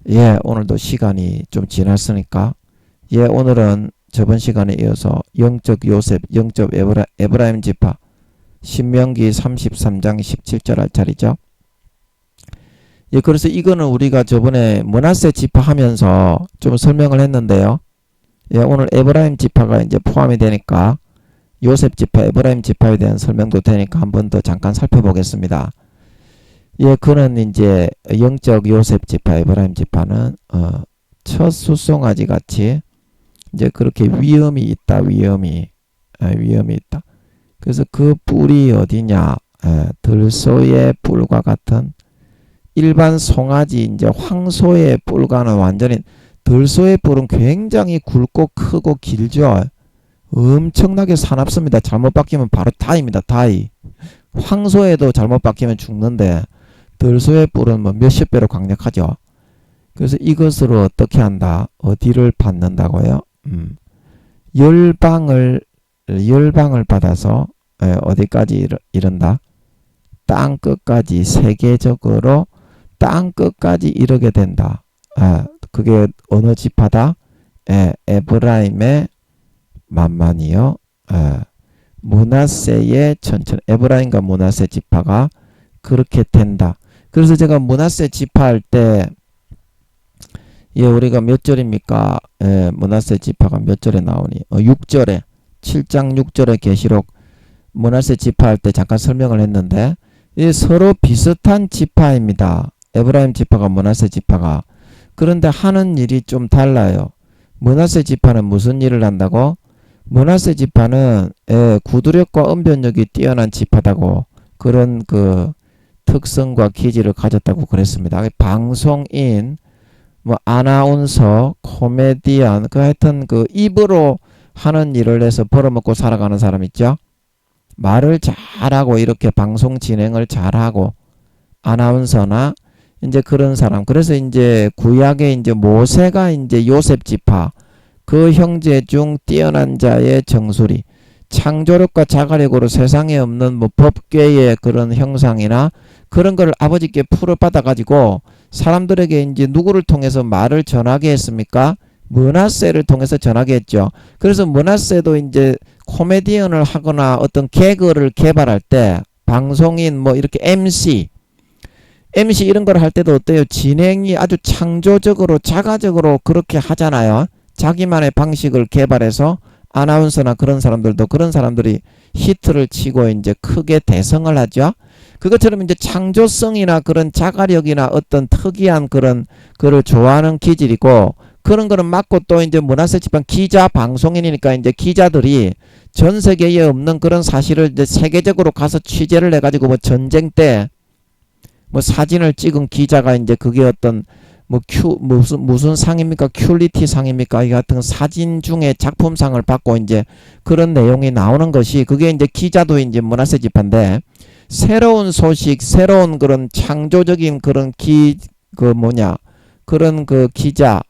예, 오늘도 시간이 좀 지났으니까 예, 오늘은 저번 시간에 이어서 영적 요셉, 영적 에브라임 지파 신명기 33장 17절 할 차례죠. 예, 그래서 이거는 우리가 저번에 므낫세 지파 하면서 좀 설명을 했는데요. 예, 오늘 에브라임 지파가 이제 포함이 되니까 요셉 지파, 에브라임 지파에 대한 설명도 되니까 한 번 더 잠깐 살펴보겠습니다. 예, 그는 이제 영적 요셉 지파, 에브라임 지파는 첫 수송아지 같이 이제 그렇게 위험이 있다, 위험이 있다. 그래서 그 뿔이 어디냐? 들소의 뿔과 같은 일반 송아지 이제 황소의 뿔과는 완전히 들소의 뿔은 굉장히 굵고 크고 길죠. 엄청나게 사납습니다. 잘못 바뀌면 바로 다입니다. 다이. 황소에도 잘못 바뀌면 죽는데 들소의 뿔은 뭐 몇십 배로 강력하죠. 그래서 이것으로 어떻게 한다? 어디를 받는다고요? 열방을 받아서 어디까지 이른다? 땅 끝까지 세계적으로 땅 끝까지 이르게 된다. 그게 어느 지파다? 에브라임의 만만이요. 므낫세의 천천 에브라임과 므낫세 지파가 그렇게 된다. 그래서 제가 므낫세 지파 할 때 예, 우리가 몇 절입니까? 예, 므낫세 지파가 몇 절에 나오니? 6절에 7장 6절의 계시록 므낫세 지파 할 때 잠깐 설명을 했는데 이 서로 비슷한 지파입니다. 에브라임 지파가 므낫세 지파가. 그런데 하는 일이 좀 달라요. 므낫세 지파는 무슨 일을 한다고? 므낫세 지파는 구두력과 언변력이 뛰어난 지파다고 그런 그 특성과 기질을 가졌다고 그랬습니다. 방송인, 뭐 아나운서, 코미디언, 그 하여튼 그 입으로 하는 일을 해서 벌어먹고 살아가는 사람 있죠. 말을 잘하고 이렇게 방송 진행을 잘하고 아나운서나 이제 그런 사람. 그래서 이제 구약에 이제 모세가 이제 요셉 지파 그 형제 중 뛰어난 자의 정수리, 창조력과 자가력으로 세상에 없는 뭐 법궤의 그런 형상이나 그런 걸 아버지께 풀어 받아 가지고 사람들에게 이제 누구를 통해서 말을 전하게 했습니까? 므낫세를 통해서 전하게 했죠. 그래서 므낫세도 이제 코미디언을 하거나 어떤 개그를 개발할 때 방송인 뭐 이렇게 MC 이런 걸 할 때도 어때요? 진행이 아주 창조적으로 자가적으로 그렇게 하잖아요. 자기만의 방식을 개발해서 아나운서나 그런 사람들도 그런 사람들이 히트를 치고 이제 크게 대성을 하죠. 그것처럼 이제 창조성이나 그런 자가력이나 어떤 특이한 그런 거를 좋아하는 기질이고 그런 거는 맞고 또 이제 므낫세 지파 기자 방송인이니까 이제 기자들이 전 세계에 없는 그런 사실을 이제 세계적으로 가서 취재를 해가지고 뭐 전쟁 때 뭐 사진을 찍은 기자가 이제 그게 어떤 뭐 무슨 상입니까? 큐리티 상입니까? 이 같은 사진 중에 작품상을 받고 이제 그런 내용이 나오는 것이 그게 이제 기자도 이제 므낫세 지파인데 새로운 소식, 새로운 그런 창조적인 그런 그런 그 기자,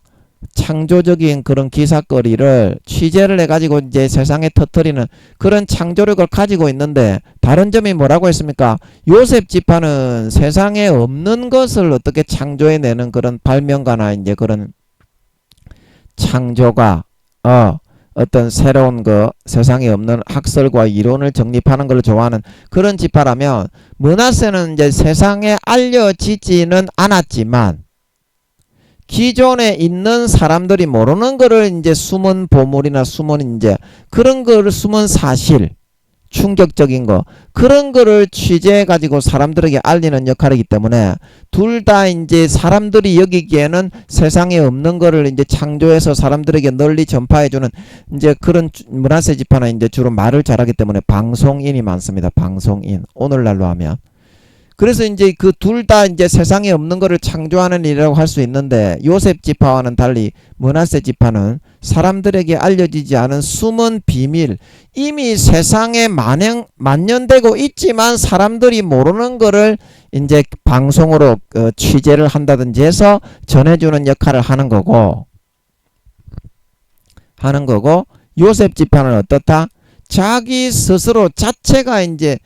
창조적인 그런 기사거리를 취재를 해가지고 이제 세상에 터뜨리는 그런 창조력을 가지고 있는데 다른 점이 뭐라고 했습니까? 요셉 지파는 세상에 없는 것을 어떻게 창조해내는 그런 발명가나 이제 그런 창조가 어떤 새로운 그 세상에 없는 학설과 이론을 정립하는 걸 좋아하는 그런 지파라면 므낫세는 이제 세상에 알려지지는 않았지만 기존에 있는 사람들이 모르는 거를 이제 숨은 보물이나 숨은 이제 그런 거를 숨은 사실 충격적인 거 그런 거를 취재해 가지고 사람들에게 알리는 역할이기 때문에 둘 다 이제 사람들이 여기기에는 세상에 없는 거를 이제 창조해서 사람들에게 널리 전파해 주는 이제 그런 므낫세 지파는 이제 주로 말을 잘하기 때문에 방송인이 많습니다. 방송인 오늘날로 하면 그래서 이제 그 둘 다 이제 세상에 없는 거를 창조하는 일이라고 할 수 있는데 요셉 지파와는 달리 므낫세 지파는 사람들에게 알려지지 않은 숨은 비밀 이미 세상에 만연되고 있지만 사람들이 모르는 거를 이제 방송으로 취재를 한다든지 해서 전해주는 역할을 하는 거고 요셉 지파는 어떻다? 자기 스스로 자체가 이제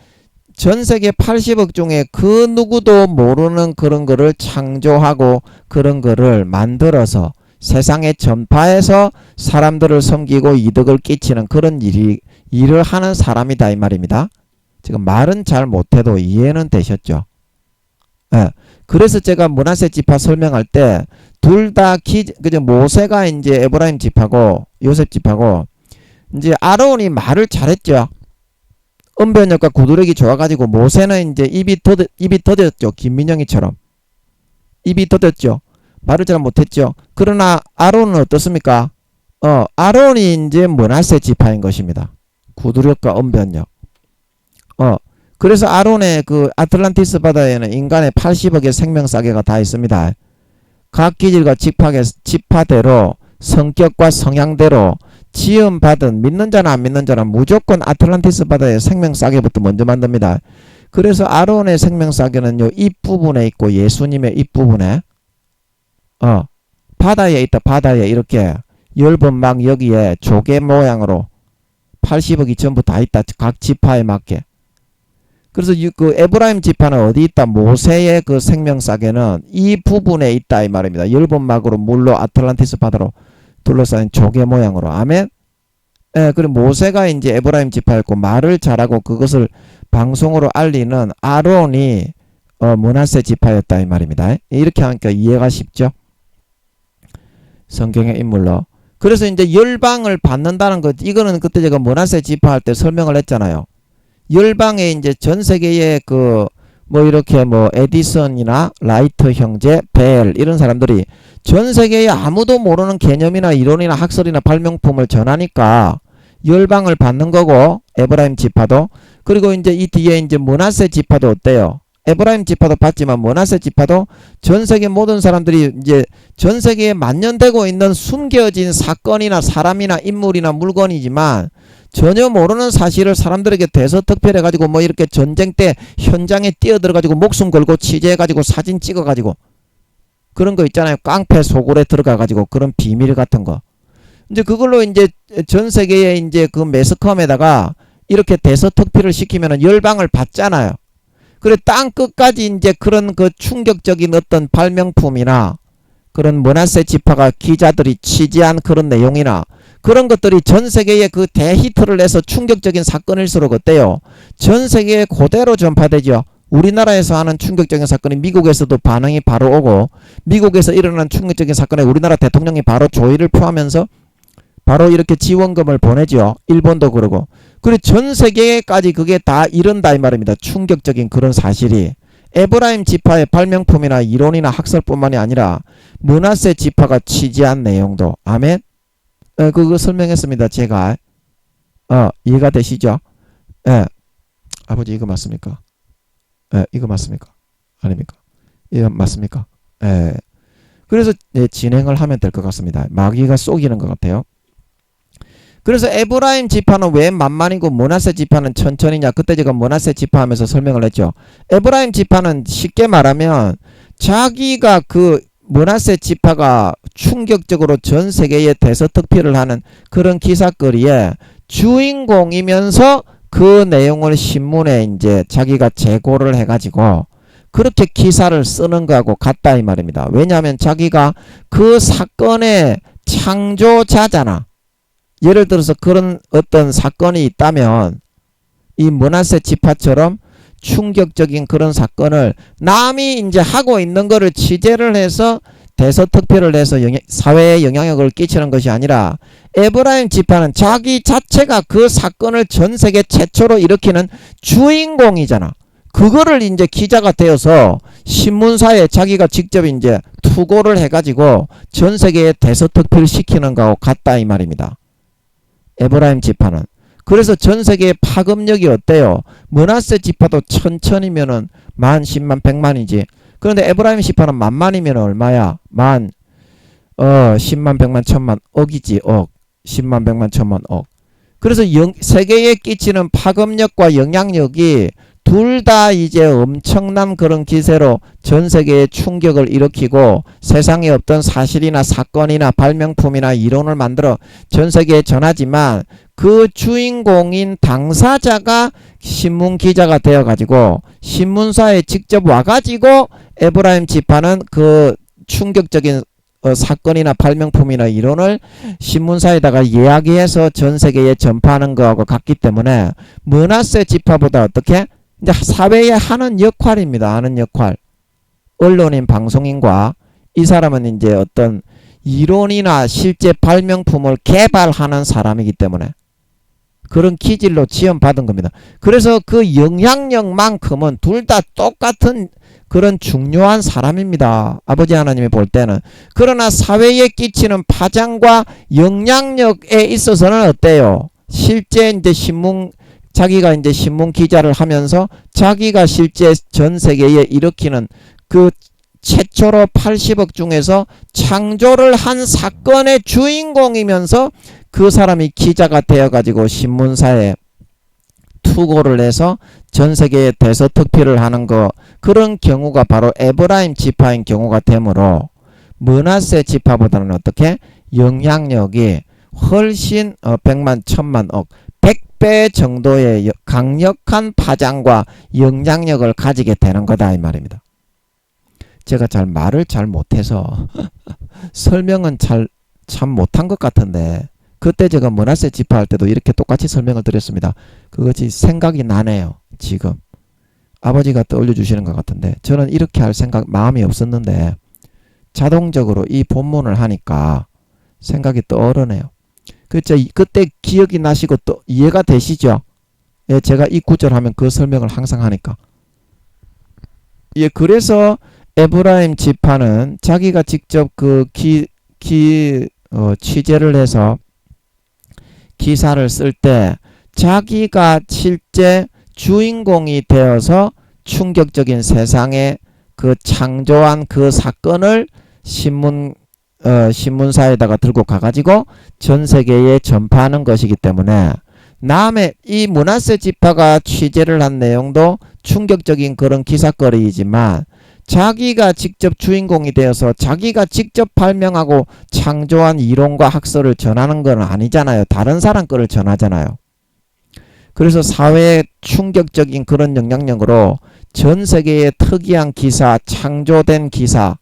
전 세계 80억 중에 그 누구도 모르는 그런 거를 창조하고 그런 거를 만들어서 세상에 전파해서 사람들을 섬기고 이득을 끼치는 그런 일을 하는 사람이다 이 말입니다. 지금 말은 잘 못해도 이해는 되셨죠? 예. 그래서 제가 므낫세 지파 설명할 때 둘 다 그죠? 모세가 이제 에브라임 지파고 요셉 지파고 이제 아론이 말을 잘했죠. 언변력과 구두력이 좋아가지고 모세는 이제 입이 더뎠죠. 김민영이처럼 입이 더뎠죠. 말을 잘 못했죠. 그러나 아론은 어떻습니까? 아론이 이제 므낫세 지파인 것입니다. 구두력과 언변력. 그래서 아론의 그 아틀란티스 바다에는 인간의 80억의 생명싸개가 다 있습니다. 각 기질과 지파대로 성격과 성향대로 지음받은 믿는 자나 안 믿는 자나 무조건 아틀란티스 바다에 생명싸개부터 먼저 만듭니다. 그래서 아론의 생명싸개는 요 입부분에 있고 예수님의 입부분에 바다에 있다. 바다에 이렇게 엷은 막 여기에 조개 모양으로 80억이 전부 다 있다. 각 지파에 맞게. 그래서 그 에브라임 지파는 어디 있다? 모세의 그 생명싸개는 이 부분에 있다 이 말입니다. 엷은 막으로 물로 아틀란티스 바다로 둘러싸인 조개 모양으로. 아멘. 예, 그리고 모세가 이제 에브라임 지파였고 말을 잘하고 그것을 방송으로 알리는 아론이 므낫세 지파였다 이 말입니다. 이렇게 하니까 이해가 쉽죠. 성경의 인물로. 그래서 이제 열방을 받는다는 것, 이거는 그때 제가 므낫세 지파할 때 설명을 했잖아요. 열방에 이제 전 세계의 이렇게 에디슨이나 라이트 형제, 벨 이런 사람들이 전 세계에 아무도 모르는 개념이나 이론이나 학설이나 발명품을 전하니까 열방을 받는 거고, 에브라임 지파도. 그리고 이제 이 뒤에 이제 므낫세 지파도 어때요? 에브라임 지파도 받지만 므낫세 지파도 전 세계 모든 사람들이 이제 전 세계에 만연되고 있는 숨겨진 사건이나 사람이나 인물이나 물건이지만 전혀 모르는 사실을 사람들에게 대서특필해가지고 이렇게 전쟁 때 현장에 뛰어들어가지고 목숨 걸고 취재해가지고 사진 찍어가지고 그런 거 있잖아요. 깡패 소굴에 들어가가지고 그런 비밀 같은 거. 이제 그걸로 이제 전 세계에 이제 그 매스컴에다가 이렇게 대서특필을 시키면은 열방을 받잖아요. 그래 땅 끝까지 이제 그런 그 충격적인 어떤 발명품이나 그런 므낫세 지파가 기자들이 취재한 그런 내용이나 그런 것들이 전 세계에 그 대히트를 내서 충격적인 사건일수록 어때요? 전 세계에 그대로 전파되죠. 우리나라에서 하는 충격적인 사건이 미국에서도 반응이 바로 오고, 미국에서 일어난 충격적인 사건에 우리나라 대통령이 바로 조의를 표하면서 바로 이렇게 지원금을 보내죠. 일본도 그러고. 그리고 전 세계까지 그게 다 이른다 이 말입니다. 충격적인 그런 사실이. 에브라임 지파의 발명품이나 이론이나 학설뿐만이 아니라 므낫세 지파가 취재한 내용도. 아멘. 그거 설명했습니다. 제가. 이해가 되시죠? 예. 아버지 이거 맞습니까? 예, 이거 맞습니까? 아닙니까? 이거 맞습니까? 예. 그래서 진행을 하면 될 것 같습니다. 마귀가 속이는 것 같아요. 그래서 에브라임 지파는 왜 만만이고 므낫세 지파는 천천히냐? 그때 제가 므낫세 지파 하면서 설명을 했죠. 에브라임 지파는 쉽게 말하면 자기가 그 므낫세 지파가 충격적으로 전 세계에 대서특필을 하는 그런 기사거리에 주인공이면서 그 내용을 신문에 이제 자기가 제고를 해가지고 그렇게 기사를 쓰는 거하고 같다 이 말입니다. 왜냐하면 자기가 그 사건의 창조자잖아. 예를 들어서 그런 어떤 사건이 있다면 이 므낫세 지파처럼 충격적인 그런 사건을 남이 이제 하고 있는 거를 취재를 해서 대서특필을 해서 사회에 영향력을 끼치는 것이 아니라 에브라임 지파는 자기 자체가 그 사건을 전 세계 최초로 일으키는 주인공이잖아. 그거를 이제 기자가 되어서 신문사에 자기가 직접 이제 투고를 해가지고 전 세계에 대서특필 시키는 거하고 같다 이 말입니다. 에브라임 지파는. 그래서 전 세계의 파급력이 어때요? 므낫세 지파도 1000이면은 10,000, 10만, 100만이지. 그런데 에브라임 지파는 10,000이면 얼마야? 10만, 100만, 1000만, 억이지, 억. 10만, 100만, 1000만, 억. 그래서 세계에 끼치는 파급력과 영향력이 둘 다 이제 엄청난 그런 기세로 전 세계에 충격을 일으키고 세상에 없던 사실이나 사건이나 발명품이나 이론을 만들어 전 세계에 전하지만 그 주인공인 당사자가 신문 기자가 되어가지고 신문사에 직접 와가지고 에브라임 지파는 그 충격적인 사건이나 발명품이나 이론을 신문사에다가 이야기해서 전 세계에 전파하는 거하고 같기 때문에 므낫세 지파보다 어떻게? 이제 사회에 하는 역할입니다. 하는 역할. 언론인, 방송인과 이 사람은 이제 어떤 이론이나 실제 발명품을 개발하는 사람이기 때문에 그런 기질로 지원받은 겁니다. 그래서 그 영향력만큼은 둘 다 똑같은 그런 중요한 사람입니다. 아버지 하나님이 볼 때는. 그러나 사회에 끼치는 파장과 영향력에 있어서는 어때요? 실제 이제 자기가 이제 신문 기자를 하면서 자기가 실제 전 세계에 일으키는 그 최초로 80억 중에서 창조를 한 사건의 주인공이면서 그 사람이 기자가 되어가지고 신문사에 투고를 해서 전 세계에 대서특필을 하는 거, 그런 경우가 바로 에브라임 지파인 경우가 되므로 므낫세 지파보다는 어떻게? 영향력이 훨씬 100만, 1000만, 억 100배 정도의 강력한 파장과 영향력을 가지게 되는 거다 이 말입니다. 제가 말을 잘 못해서 설명은 참 못한 것 같은데 그때 제가 므낫세 지파 할 때도 이렇게 똑같이 설명을 드렸습니다. 그것이 생각이 나네요. 지금 아버지가 떠올려 주시는 것 같은데 저는 이렇게 할 마음이 없었는데 자동적으로 이 본문을 하니까 생각이 떠오르네요. 그렇죠. 그때 기억이 나시고 또 이해가 되시죠? 예, 제가 이 구절 하면 그 설명을 항상 하니까. 예, 그래서 에브라임 지파는 자기가 직접 그 취재를 해서 기사를 쓸 때 자기가 실제 주인공이 되어서 충격적인 세상에 그 창조한 그 사건을 신문사에다가 들고 가가지고 전 세계에 전파하는 것이기 때문에 남의 이 므낫세 지파가 취재를 한 내용도 충격적인 그런 기사거리이지만 자기가 직접 주인공이 되어서 자기가 직접 발명하고 창조한 이론과 학설을 전하는 건 아니잖아요. 다른 사람 거를 전하잖아요. 그래서 사회에 충격적인 그런 영향력으로 전 세계의 특이한 기사, 창조된 기사,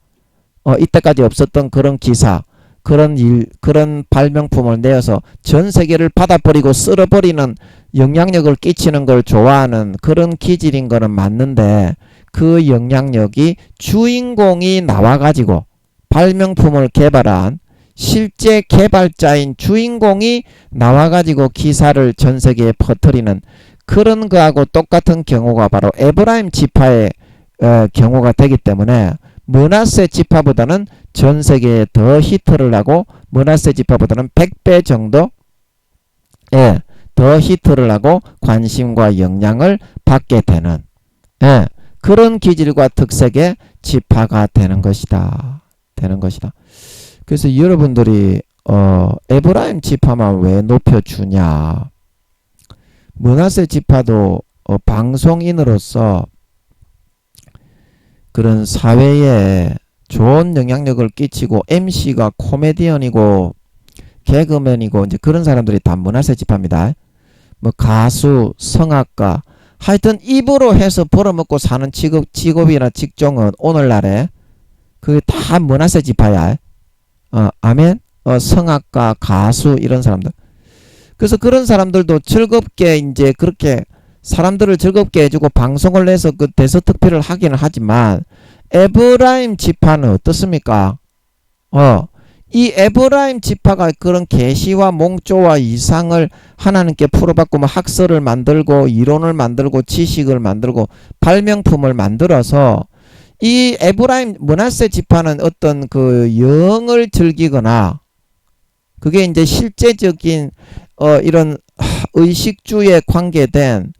이때까지 없었던 그런 기사, 그런 발명품을 내어서 전 세계를 받아버리고 쓸어버리는 영향력을 끼치는 걸 좋아하는 그런 기질인 거는 맞는데 그 영향력이 주인공이 나와가지고 발명품을 개발한 실제 개발자인 주인공이 나와가지고 기사를 전 세계에 퍼뜨리는 그런 거하고 똑같은 경우가 바로 에브라임 지파의 경우가 되기 때문에 므낫세 지파보다는 전 세계에 더 히트를 하고 므낫세 지파보다는 100배 정도 더 히트를 하고 관심과 영향을 받게 되는 그런 기질과 특색의 지파가 되는 것이다. 그래서 여러분들이 에브라임 지파만 왜 높여주냐. 므낫세 지파도 방송인으로서 그런 사회에 좋은 영향력을 끼치고 MC가 코미디언이고 개그맨이고 이제 그런 사람들이 다 므낫세 지파입니다. 뭐 가수, 성악가, 하여튼 입으로 해서 벌어먹고 사는 직업이나 직종은 오늘날에 그게 다 므낫세 지파야. 아멘. 성악가, 가수 이런 사람들. 그래서 그런 사람들도 즐겁게 이제 그렇게 사람들을 즐겁게 해주고 방송을 내서 그 대서특필을 하기는 하지만 에브라임 지파는 어떻습니까? 이 에브라임 지파가 그런 계시와 몽조와 이상을 하나님께 풀어받고 뭐 학설을 만들고 이론을 만들고 지식을 만들고 발명품을 만들어서 이 에브라임 므낫세 지파는 어떤 그 영을 즐기거나 그게 이제 실제적인 이런 의식주에 관계된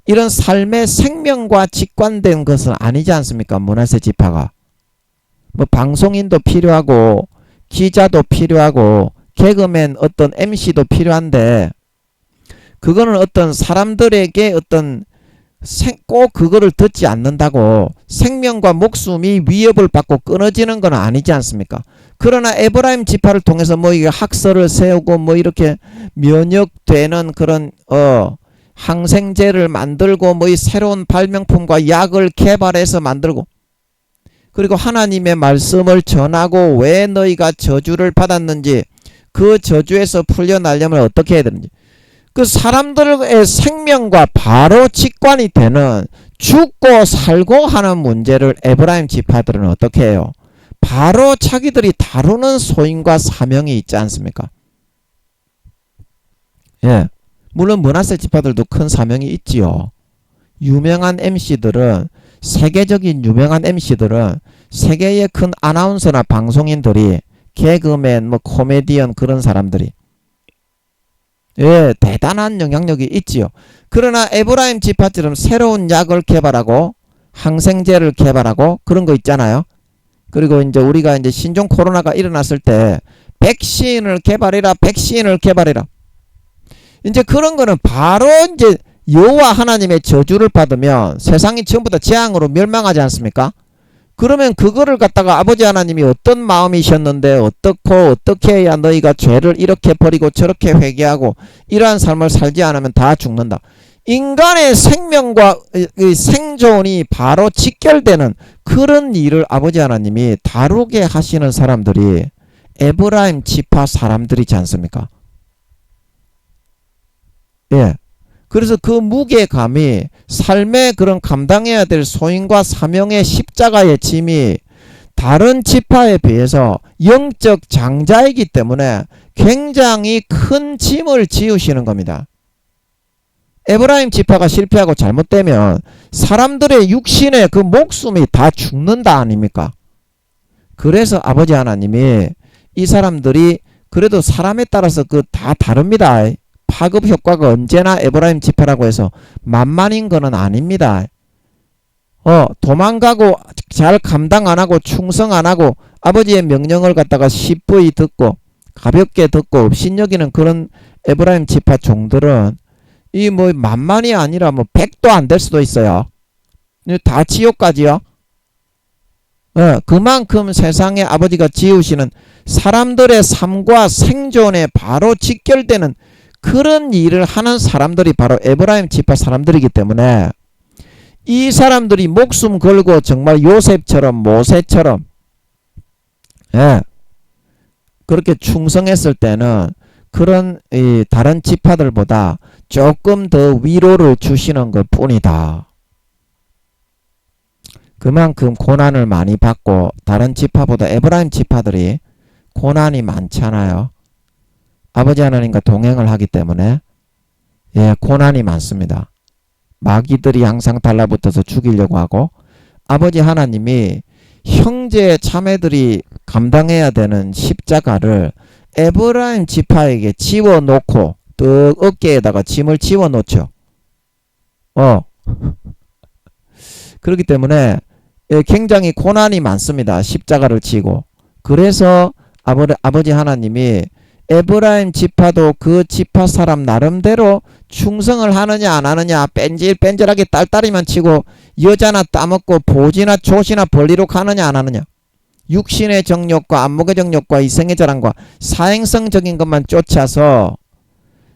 이런 삶의 생명과 직관된 것은 아니지 않습니까? 므낫세 지파가. 뭐 방송인도 필요하고 기자도 필요하고 개그맨 어떤 MC도 필요한데 그거는 어떤 사람들에게 어떤 꼭 그거를 듣지 않는다고 생명과 목숨이 위협을 받고 끊어지는 건 아니지 않습니까? 그러나 에브라임 지파를 통해서 뭐 이게 학설을 세우고 뭐 이렇게 면역되는 그런 항생제를 만들고 뭐 이 새로운 발명품과 약을 개발해서 만들고 그리고 하나님의 말씀을 전하고 왜 너희가 저주를 받았는지 그 저주에서 풀려나려면 어떻게 해야 되는지 그 사람들의 생명과 바로 직관이 되는 죽고 살고 하는 문제를 에브라임 지파들은 어떻게 해요? 바로 자기들이 다루는 소임과 사명이 있지 않습니까? 예. 물론 므낫세 지파들도 큰 사명이 있지요. 유명한 MC들은 세계적인 유명한 MC들은 세계의 큰 아나운서나 방송인들이 개그맨 뭐 코미디언 그런 사람들이 대단한 영향력이 있지요. 그러나 에브라임 지파처럼 새로운 약을 개발하고 항생제를 개발하고 그런 거 있잖아요. 그리고 이제 우리가 이제 신종 코로나가 일어났을 때 백신을 개발해라. 이제 그런 거는 바로 이제 여호와 하나님의 저주를 받으면 세상이 전부 다 재앙으로 멸망하지 않습니까? 그러면 그거를 갖다가 아버지 하나님이 어떤 마음이셨는데 어떻게 해야 너희가 죄를 이렇게 버리고 저렇게 회개하고 이러한 삶을 살지 않으면 다 죽는다. 인간의 생명과 생존이 바로 직결되는 그런 일을 아버지 하나님이 다루게 하시는 사람들이 에브라임 지파 사람들이지 않습니까? 예. 그래서 그 무게감이 삶의 그런 감당해야 될 소임과 사명의 십자가의 짐이 다른 지파에 비해서 영적 장자이기 때문에 굉장히 큰 짐을 지우시는 겁니다. 에브라임 지파가 실패하고 잘못되면 사람들의 육신의 그 목숨이 다 죽는다 아닙니까? 그래서 아버지 하나님이 이 사람들이 그래도 사람에 따라서 그 다 다릅니다. 파급 효과가 언제나 에브라임 지파라고 해서 만만인 거는 아닙니다. 도망가고 잘 감당 안 하고 충성 안 하고 아버지의 명령을 갖다가 십부이 듣고 가볍게 듣고 업신여기는 그런 에브라임 지파 종들은 이 뭐 만만이 아니라 뭐 100도 안 될 수도 있어요. 다 지옥까지요. 그만큼 세상에 아버지가 지으시는 사람들의 삶과 생존에 바로 직결되는 그런 일을 하는 사람들이 바로 에브라임 지파 사람들이기 때문에 이 사람들이 목숨 걸고 정말 요셉처럼 모세처럼 그렇게 충성했을 때는 그런 다른 지파들보다 조금 더 위로를 주시는 것 뿐이다. 그만큼 고난을 많이 받고 다른 지파보다 에브라임 지파들이 고난이 많잖아요. 아버지 하나님과 동행을 하기 때문에 고난이 많습니다. 마귀들이 항상 달라붙어서 죽이려고 하고 아버지 하나님이 형제 자매들이 감당해야 되는 십자가를 에브라임 지파에게 지워놓고 또 어깨에다가 짐을 지워놓죠. 그렇기 때문에 굉장히 고난이 많습니다. 십자가를 지고. 그래서 아버지 하나님이 에브라임 지파도 그 지파 사람 나름대로 충성을 하느냐 안 하느냐 뺀질뺀질하게 딸딸이만 치고 여자나 따먹고 보지나 조시나 벌리로 가느냐 안 하느냐 육신의 정욕과 안목의 정욕과 이성의 자랑과 사행성적인 것만 쫓아서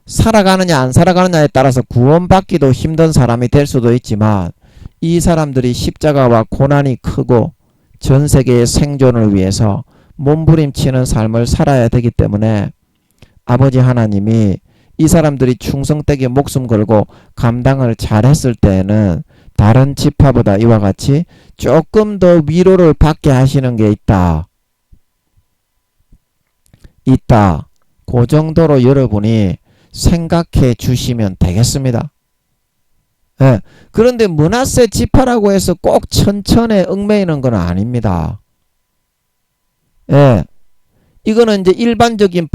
살아가느냐 안 살아가느냐에 따라서 구원받기도 힘든 사람이 될 수도 있지만 이 사람들이 십자가와 고난이 크고 전 세계의 생존을 위해서 몸부림치는 삶을 살아야 되기 때문에 아버지 하나님이 이 사람들이 충성되게 목숨 걸고 감당을 잘했을 때에는 다른 지파보다 이와 같이 조금 더 위로를 받게 하시는 게 있다. 그 정도로 여러분이 생각해 주시면 되겠습니다. 그런데 므낫세 지파라고 해서 꼭 천천에 얽매이는 건 아닙니다. 이거는 이제 일반적인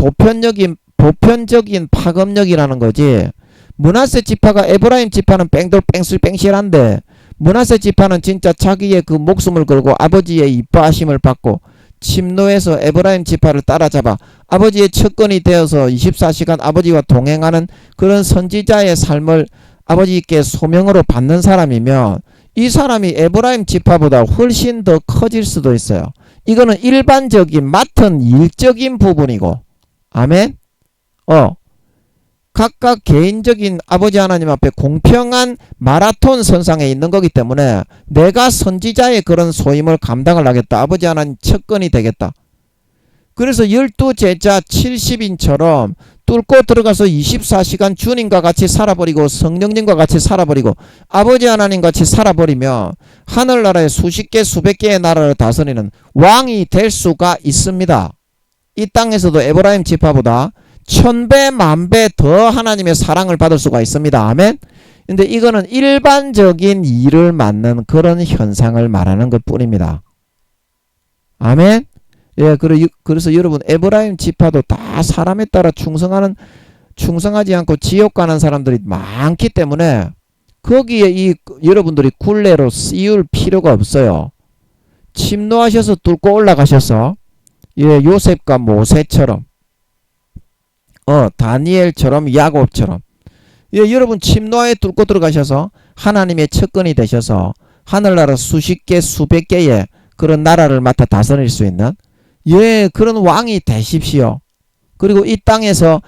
보편적인 파급력이라는 거지. 므낫세 지파가 에브라임 지파는 뺑실뺑실한데 므낫세 지파는 진짜 자기의 그 목숨을 걸고 아버지의 이뻐하심을 받고 침노해서 에브라임 지파를 따라잡아 아버지의 척근이 되어서 24시간 아버지와 동행하는 그런 선지자의 삶을 아버지께 소명으로 받는 사람이면 이 사람이 에브라임 지파보다 훨씬 더 커질 수도 있어요. 이거는 일반적인 맡은 일적인 부분이고 아멘. 각각 개인적인 아버지 하나님 앞에 공평한 마라톤 선상에 있는 거기 때문에 내가 선지자의 그런 소임을 감당을 하겠다. 아버지 하나님 척근이 되겠다. 그래서 12제자 70인처럼 뚫고 들어가서 24시간 주님과 같이 살아버리고 성령님과 같이 살아버리고 아버지 하나님 같이 살아버리면 하늘나라의 수십 개 수백 개의 나라를 다스리는 왕이 될 수가 있습니다. 이 땅에서도 에브라임 지파보다 1000배 만배 더 하나님의 사랑을 받을 수가 있습니다. 아멘. 근데 이거는 일반적인 일을 맡는 그런 현상을 말하는 것 뿐입니다. 아멘. 그래서 여러분 에브라임 지파도 다 사람에 따라 충성하지 않고 지옥 가는 사람들이 많기 때문에 거기에 여러분들이 굴레로 씌울 필요가 없어요. 침노하셔서 뚫고 올라가셔서 요셉과 모세처럼 다니엘처럼 야곱처럼 여러분 침노하에 뚫고 들어가셔서 하나님의 척근이 되셔서 하늘나라 수십 개 수백 개의 그런 나라를 맡아 다스릴 수 있는 그런 왕이 되십시오. 그리고 이 땅에서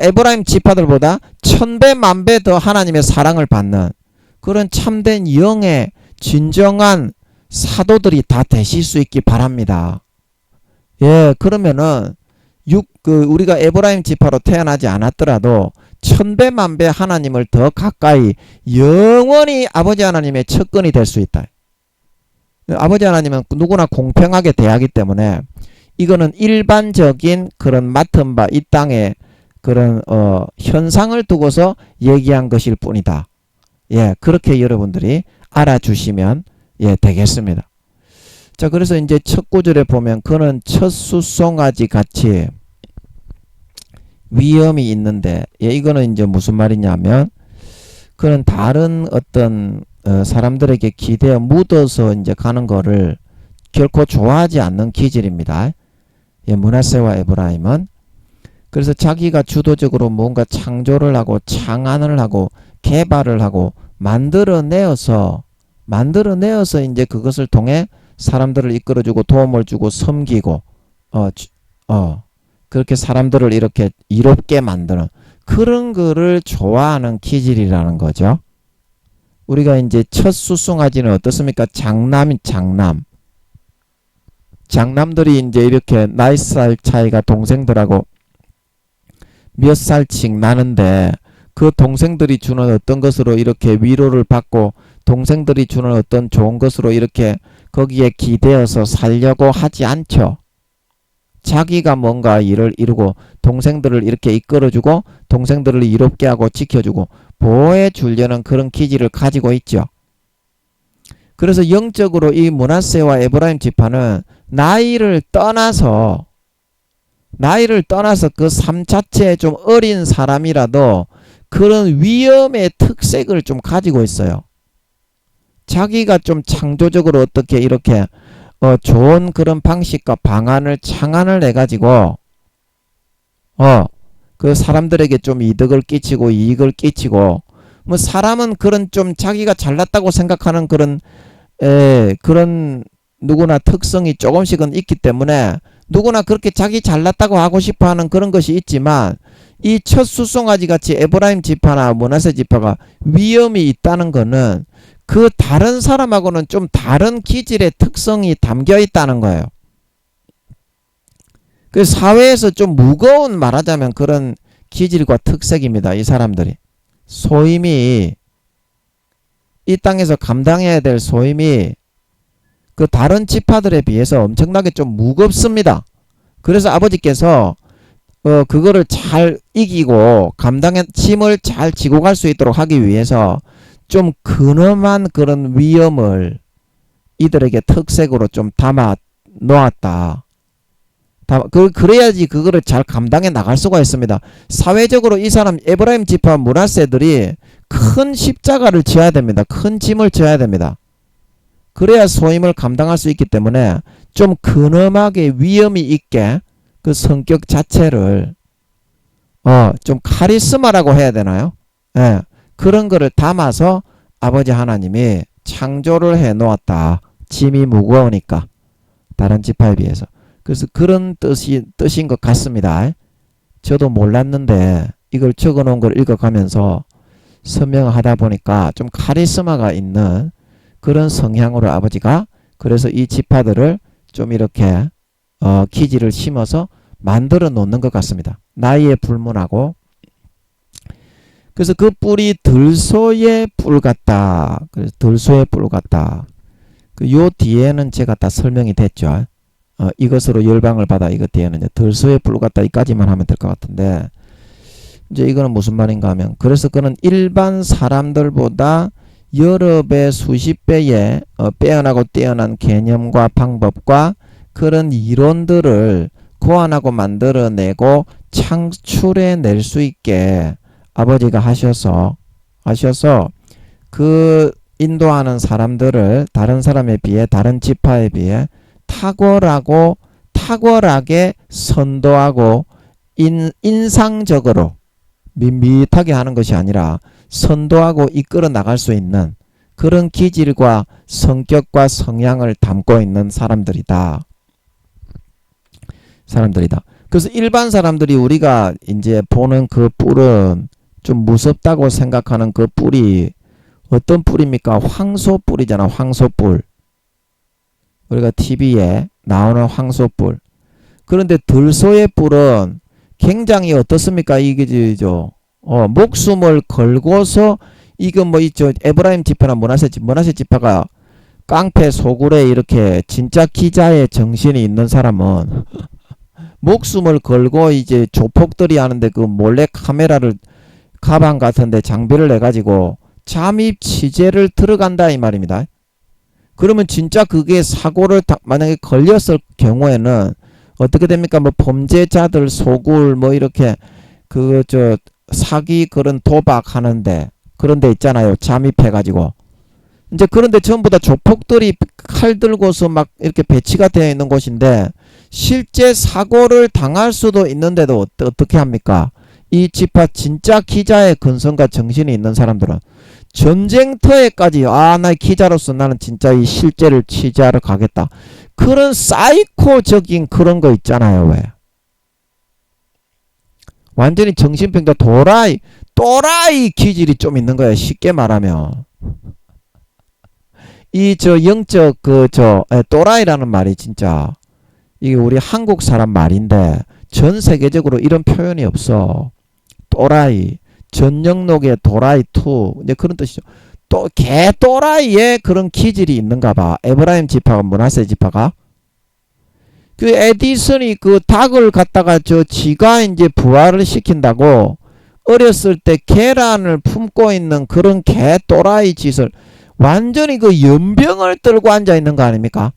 에브라임 지파들보다 1000배 만배 더 하나님의 사랑을 받는 그런 참된 영의 진정한 사도들이 다 되실 수 있기 바랍니다. 그러면은 우리가 에브라임 지파로 태어나지 않았더라도 1000배 만배 하나님을 더 가까이 영원히 아버지 하나님의 척근이 될 수 있다. 아버지 하나님은 누구나 공평하게 대하기 때문에 이거는 일반적인 그런 맡은 바 이 땅의 그런 현상을 두고서 얘기한 것일 뿐이다. 예, 그렇게 여러분들이 알아주시면 예, 되겠습니다. 자, 그래서 이제 첫 구절에 보면 그는 첫 수송아지 같이 위험이 있는데, 예, 이거는 이제 무슨 말이냐면 그는 다른 어떤 사람들에게 기대어 묻어서 이제 가는 거를 결코 좋아하지 않는 기질입니다. 예, 므낫세와 에브라임은. 그래서 자기가 주도적으로 뭔가 창조를 하고 창안을 하고 개발을 하고 만들어내어서 이제 그것을 통해 사람들을 이끌어주고 도움을 주고 섬기고 그렇게 사람들을 이렇게 이롭게 만드는 그런 거를 좋아하는 기질이라는 거죠. 우리가 이제 첫 수송아지는 어떻습니까? 장남들이 이제 이렇게 나이 살 차이가 동생들하고 몇 살씩 나는데 그 동생들이 주는 어떤 것으로 이렇게 위로를 받고 동생들이 주는 어떤 좋은 것으로 이렇게 거기에 기대어서 살려고 하지 않죠. 자기가 뭔가 일을 이루고 동생들을 이렇게 이끌어주고 동생들을 이롭게 하고 지켜주고 보호해 주려는 그런 기질을 가지고 있죠. 그래서 영적으로 이 므낫세와 에브라임 지파는 나이를 떠나서 그 삶 자체에 좀 어린 사람이라도 그런 위험의 특색을 좀 가지고 있어요. 자기가 좀 창조적으로 어떻게 이렇게 좋은 그런 방식과 방안을 창안을 해가지고 그 사람들에게 좀 이득을 끼치고 이익을 끼치고 뭐 사람은 그런 좀 자기가 잘났다고 생각하는 그런 누구나 특성이 조금씩은 있기 때문에 누구나 그렇게 자기 잘났다고 하고 싶어하는 그런 것이 있지만 이 첫 수송아지 같이 에브라임 지파나 므낫세 지파가 위험이 있다는 것은 그 다른 사람하고는 좀 다른 기질의 특성이 담겨 있다는 거예요. 그 사회에서 좀 무거운 말하자면 그런 기질과 특색입니다. 이 사람들이 소임이 이 땅에서 감당해야 될 소임이 그 다른 지파들에 비해서 엄청나게 좀 무겁습니다. 그래서 아버지께서 그거를 잘 이기고 짐을 잘 지고 갈 수 있도록 하기 위해서 좀 근엄한 그런 위험을 이들에게 특색으로 좀 담아 놓았다. 그래야지 그거를 잘 감당해 나갈 수가 있습니다. 사회적으로 이 사람 에브라임 지파 므낫세들이 큰 십자가를 져야 됩니다. 큰 짐을 져야 됩니다. 그래야 소임을 감당할 수 있기 때문에 좀 근엄하게 위험이 있게 그 성격 자체를 좀 카리스마라고 해야 되나요? 예, 그런 거를 담아서 아버지 하나님이 창조를 해 놓았다. 짐이 무거우니까 다른 지파에 비해서. 그래서 그런 뜻인 것 같습니다. 저도 몰랐는데 이걸 적어 놓은 걸 읽어가면서 설명하다 보니까 좀 카리스마가 있는 그런 성향으로 아버지가 그래서 이 지파들을 좀 이렇게 기질을 심어서 만들어 놓는 것 같습니다. 나이에 불문하고. 그래서 그 뿔이 들소의 뿔 같다. 그래서 들소의 뿔 같다. 요 뒤에는 제가 다 설명이 됐죠. 이것으로 열방을 받아 이것 뒤에는 이제 들소의 뿔 같다 이까지만 하면 될 것 같은데 이제 이거는 무슨 말인가 하면 그래서 그는 일반 사람들보다 여러 배 수십 배의 빼어나고 뛰어난 개념과 방법과 그런 이론들을 고안하고 만들어내고 창출해낼 수 있게 아버지가 하셔서 그 인도하는 사람들을 다른 사람에 비해 다른 지파에 비해 탁월하게 선도하고 인상적으로 밋밋하게 하는 것이 아니라 선도하고 이끌어 나갈 수 있는 그런 기질과 성격과 성향을 담고 있는 사람들이다. 그래서 일반 사람들이 우리가 이제 보는 그 뿔은 좀 무섭다고 생각하는 그 뿔이 어떤 뿔입니까? 황소뿔이잖아. 황소뿔. 우리가 TV에 나오는 황소뿔. 그런데 들소의 뿔은 굉장히 어떻습니까? 이게 목숨을 걸고서 이거 뭐 있죠. 에브라임 지파나 므낫세 지파가 깡패 소굴에 이렇게 진짜 기자의 정신이 있는 사람은 목숨을 걸고 이제 조폭들이 하는데 그 몰래 카메라를 가방 같은데 장비를 내 가지고 잠입 취재를 들어간다 이 말입니다. 그러면 진짜 그게 사고를 만약에 걸렸을 경우에는 어떻게 됩니까? 뭐 범죄자들 소굴 뭐 이렇게 그 저 사기 그런 도박 하는데 그런 데 있잖아요. 잠입해 가지고 이제 그런데 전부 다 조폭들이 칼 들고서 막 이렇게 배치가 되어 있는 곳인데 실제 사고를 당할 수도 있는데도 어떻게 합니까? 이 지파 진짜 기자의 근성과 정신이 있는 사람들은 전쟁터에까지 나 기자로서 나는 진짜 이 실제를 취재하러 가겠다. 그런 사이코적인 그런 거 있잖아요. 왜? 완전히 정신병자 또라이 기질이 좀 있는 거야. 쉽게 말하면. 이 저 영적 또라이라는 말이 진짜 이게 우리 한국 사람 말인데 전 세계적으로 이런 표현이 없어. 또라이, 전영록의 도라이 투 이제 그런 뜻이죠. 또 개 또라이의 그런 기질이 있는가 봐. 에브라임 지파가 므낫세 지파가 그 에디슨이 그 닭을 갖다가 지가 이제 부화를 시킨다고 어렸을 때 계란을 품고 있는 그런 개 또라이 짓을 완전히 그 연병을 떨고 앉아 있는 거 아닙니까?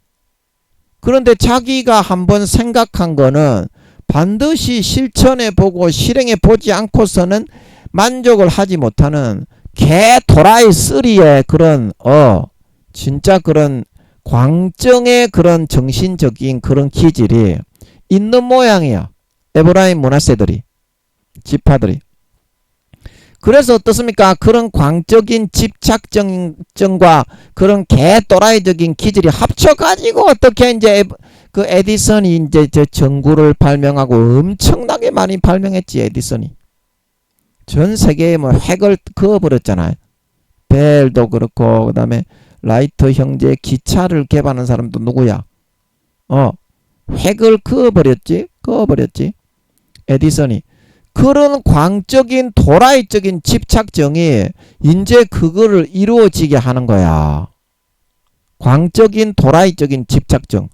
그런데 자기가 한번 생각한 거는 반드시 실천해 보고 실행해 보지 않고서는 만족을 하지 못하는 개 도라이 3의 그런 진짜 그런 광정의 그런 정신적인 그런 기질이 있는 모양이야. 에브라임 므낫세들이 지파들이. 그래서 어떻습니까? 그런 광적인 집착증과 그런 개 또라이적인 기질이 합쳐가지고 어떻게 이제 그 에디슨이 이제 저 전구를 발명하고 엄청나게 많이 발명했지. 에디슨이 전 세계에 뭐 핵을 그어버렸잖아요. 벨도 그렇고 그 다음에 라이트 형제 기차를 개발한 사람도 누구야? 핵을 그어버렸지. 에디슨이. 그런 광적인 도라이적인 집착증이 이제 그거를 이루어지게 하는 거야. 광적인 도라이적인 집착증.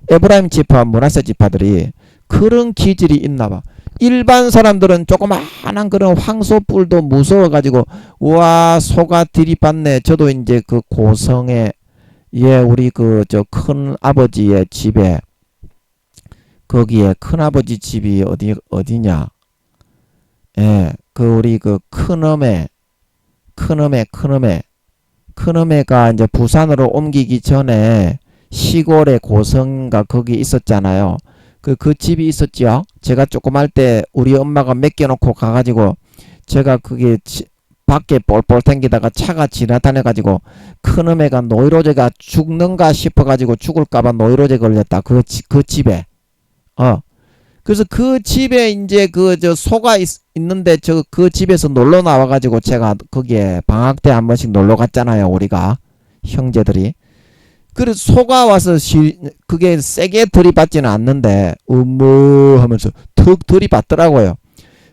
에브라임 지파, 므낫세 지파들이 그런 기질이 있나 봐. 일반 사람들은 조그마한 그런 황소뿔도 무서워가지고 우와 소가 들이받네. 저도 이제 그 고성에 우리 그 저 큰 아버지의 집에 거기에 큰 아버지 집이 어디냐? 그 우리 그 큰엄해가 이제 부산으로 옮기기 전에 시골에 고성가 거기 있었잖아요. 그 집이 있었지요. 제가 조그말 때 우리 엄마가 맡겨놓고 가가지고 제가 그게 밖에 뻘뻘 탱기다가 차가 지나다녀가지고 큰엄해가 노이로제가 죽는가 싶어가지고 죽을까봐 노이로제 걸렸다. 그 집에. 그래서 그 집에 이제 그 저 소가 있는데 그 집에서 놀러 나와가지고 제가 거기에 방학 때 한 번씩 놀러 갔잖아요. 우리가 형제들이. 그래서 소가 와서 그게 세게 들이받지는 않는데 하면서 툭 들이받더라고요.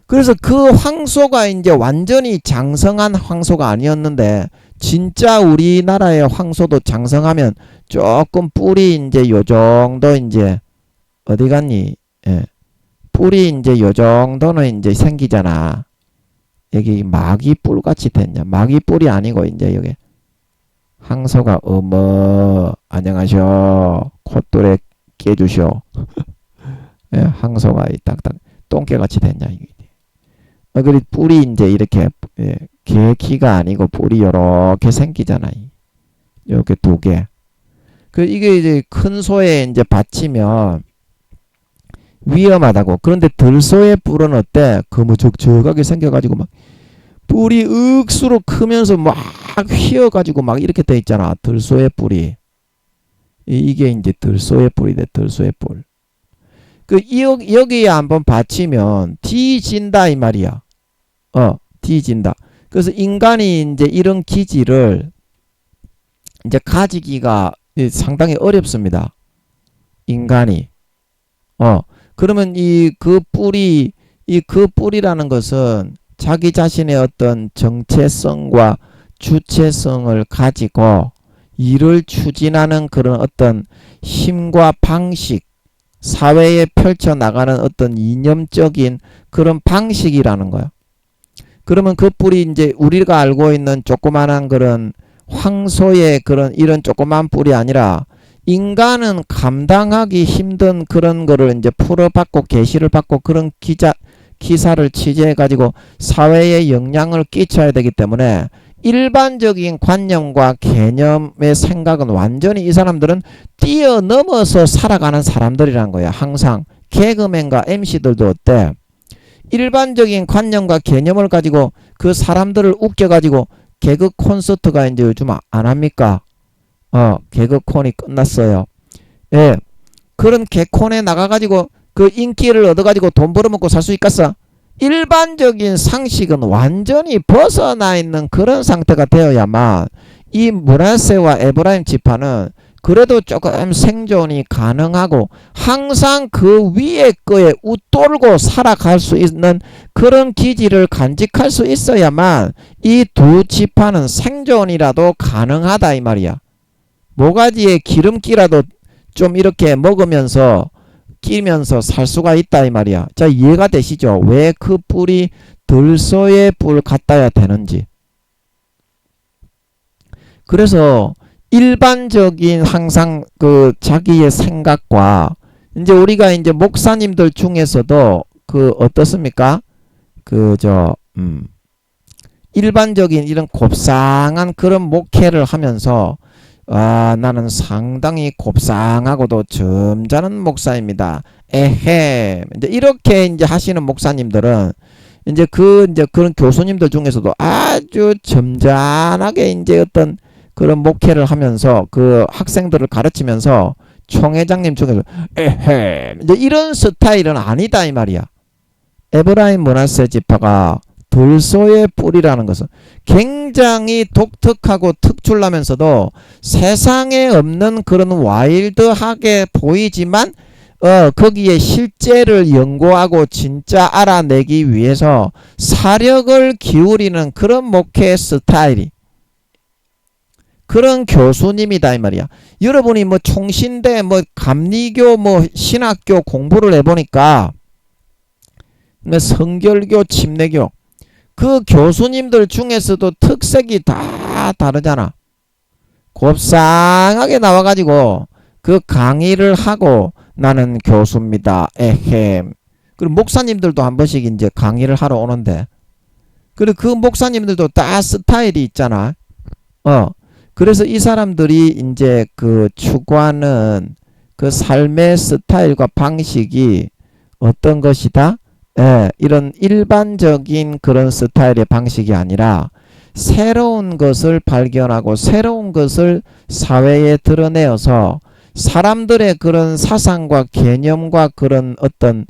그래서 그 황소가 이제 완전히 장성한 황소가 아니었는데 진짜 우리나라의 황소도 장성하면 조금 뿔이 이제 요 정도 이제 어디 갔니? 뿔이 이제 요 정도는 이제 생기잖아. 여기 마귀 뿔 같이 됐냐? 마귀 뿔이 아니고 이제 여기 황소가 안녕하셔. 콧돌에 깨주셔. 황소가 딱딱 똥개 같이 됐냐 이게. 그리 뿔이 이제 이렇게 개 키가 아니고 뿔이 요렇게 생기잖아. 이렇게 두 개. 이게 이제 큰 소에 이제 받치면 위험하다고. 그런데 들소의 뿔은 어때? 거무적적하게 생겨가지고 막 뿔이 억수로 크면서 막 휘어가지고 막 이렇게 돼 있잖아. 들소의 뿔이. 이게 이제 들소의 뿔이래. 들소의 뿔. 여기에 한번 받치면 뒤진다 이 말이야. 뒤진다. 그래서 인간이 이제 이런 기질을 이제 가지기가 상당히 어렵습니다. 인간이. 그러면 그 뿔이라는 것은 자기 자신의 어떤 정체성과 주체성을 가지고 일을 추진하는 그런 어떤 힘과 방식, 사회에 펼쳐나가는 어떤 이념적인 그런 방식이라는 거야. 그러면 그 뿔이 이제 우리가 알고 있는 조그만한 그런 황소의 그런 이런 조그만 뿔이 아니라 인간은 감당하기 힘든 그런 거를 이제 풀어받고 계시를 받고 그런 기사를 취재해가지고 사회에 영향을 끼쳐야 되기 때문에 일반적인 관념과 개념의 생각은 완전히 이 사람들은 뛰어넘어서 살아가는 사람들이란 거야. 항상 개그맨과 MC들도 어때? 일반적인 관념과 개념을 가지고 그 사람들을 웃겨가지고 개그 콘서트가 이제 요즘 안 합니까? 개그콘이 끝났어요. 예. 그런 개콘에 나가가지고 그 인기를 얻어가지고 돈 벌어먹고 살 수 있겠어? 일반적인 상식은 완전히 벗어나 있는 그런 상태가 되어야만 이 므낫세와 에브라임 지파는 그래도 조금 생존이 가능하고 항상 그 위에 거에 웃돌고 살아갈 수 있는 그런 기질을 간직할 수 있어야만 이 두 지파는 생존이라도 가능하다 이 말이야. 모가지에 기름기라도 좀 이렇게 먹으면서 끼면서 살 수가 있다 이 말이야. 자, 이해가 되시죠? 왜 그 뿔이 들소의 뿔 같아야 되는지. 그래서 일반적인 항상 그 자기의 생각과 이제 우리가 이제 목사님들 중에서도 그 어떻습니까? 일반적인 이런 곱상한 그런 목회를 하면서 나는 상당히 곱상하고도 점잖은 목사입니다. 에헤. 이제 이렇게 이제 하시는 목사님들은 이제 그런 교수님들 중에서도 아주 점잖하게 이제 어떤 그런 목회를 하면서 그 학생들을 가르치면서 총회장님 중에서 에헤. 이제 이런 스타일은 아니다 이 말이야. 에브라임 므낫세 지파가 들소의 뿔이라는 것은 굉장히 독특하고 특출나면서도 세상에 없는 그런 와일드하게 보이지만 거기에 실제를 연구하고 진짜 알아내기 위해서 사력을 기울이는 그런 목회 스타일이 그런 교수님이다 이 말이야. 여러분이 뭐 총신대 뭐 감리교 뭐 신학교 공부를 해보니까 성결교 침례교 그 교수님들 중에서도 특색이 다 다르잖아. 곱상하게 나와가지고 그 강의를 하고 나는 교수입니다. 에헴. 그리고 목사님들도 한 번씩 이제 강의를 하러 오는데 그리고 그 목사님들도 다 스타일이 있잖아. 그래서 이 사람들이 이제 그 추구하는 그 삶의 스타일과 방식이 어떤 것이다? 이런 일반적인 그런 스타일의 방식이 아니라 새로운 것을 발견하고 새로운 것을 사회에 드러내어서 사람들의 그런 사상과 개념과 그런 어떤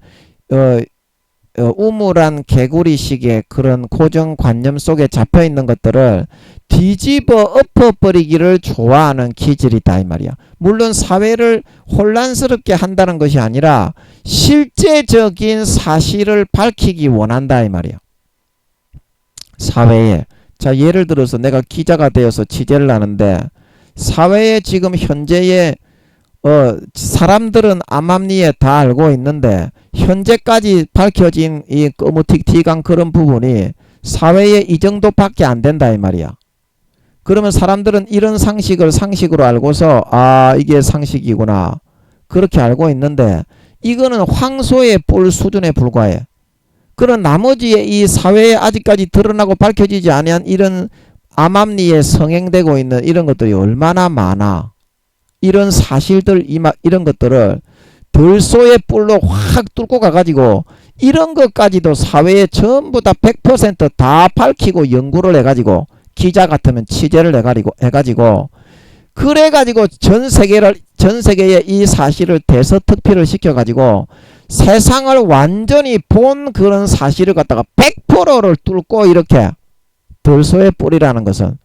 우물한 개구리식의 그런 고정관념 속에 잡혀있는 것들을 뒤집어 엎어버리기를 좋아하는 기질이다 이 말이야. 물론 사회를 혼란스럽게 한다는 것이 아니라 실제적인 사실을 밝히기 원한다 이 말이야. 사회에 자 예를 들어서 내가 기자가 되어서 취재를 하는데 사회에 지금 현재의 사람들은 암암리에 다 알고 있는데 현재까지 밝혀진 이 거무틱틱한 그런 부분이 사회에 이 정도밖에 안 된다 이 말이야. 그러면 사람들은 이런 상식을 상식으로 알고서 이게 상식이구나 그렇게 알고 있는데 이거는 황소의 뿔 수준에 불과해. 그런 나머지의 이 사회에 아직까지 드러나고 밝혀지지 않은 이런 암암리에 성행되고 있는 이런 것들이 얼마나 많아. 이런 사실들 이런 것들을 들소의 뿔로 확 뚫고 가가지고 이런 것까지도 사회에 전부 다 100% 밝히고 연구를 해가지고 기자 같으면 취재를 해가지고 그래가지고 전 세계에 이 사실을 대서특필을 시켜가지고 세상을 완전히 본 그런 사실을 갖다가 100%를 뚫고 이렇게 들소의 뿔이라는 것은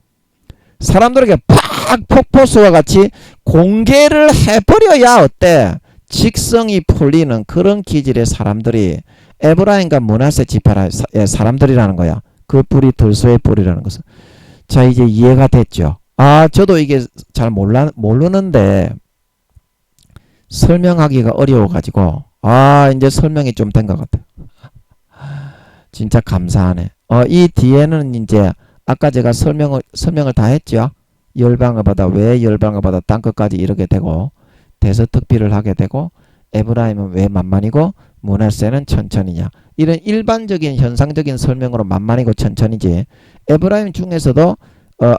사람들에게 팍 폭포수와 같이 공개를 해버려야 어때? 직성이 풀리는 그런 기질의 사람들이 에브라임과 므낫세 지파의 사람들이라는 거야. 그 뿔이 들소의 뿔이라는 것은. 자 이제 이해가 됐죠? 저도 이게 잘 모르는데 설명하기가 어려워가지고 이제 설명이 좀 된 것 같아요. 진짜 감사하네. 이 뒤에는 이제 아까 제가 설명을 다 했죠. 열방을 받아 왜 열방을 받아 땅끝까지 이르게 되고 대서특필을 하게 되고 에브라임은 왜 만만이고 므낫세는 천천히냐. 이런 일반적인 현상적인 설명으로 만만이고 천천히지. 에브라임 중에서도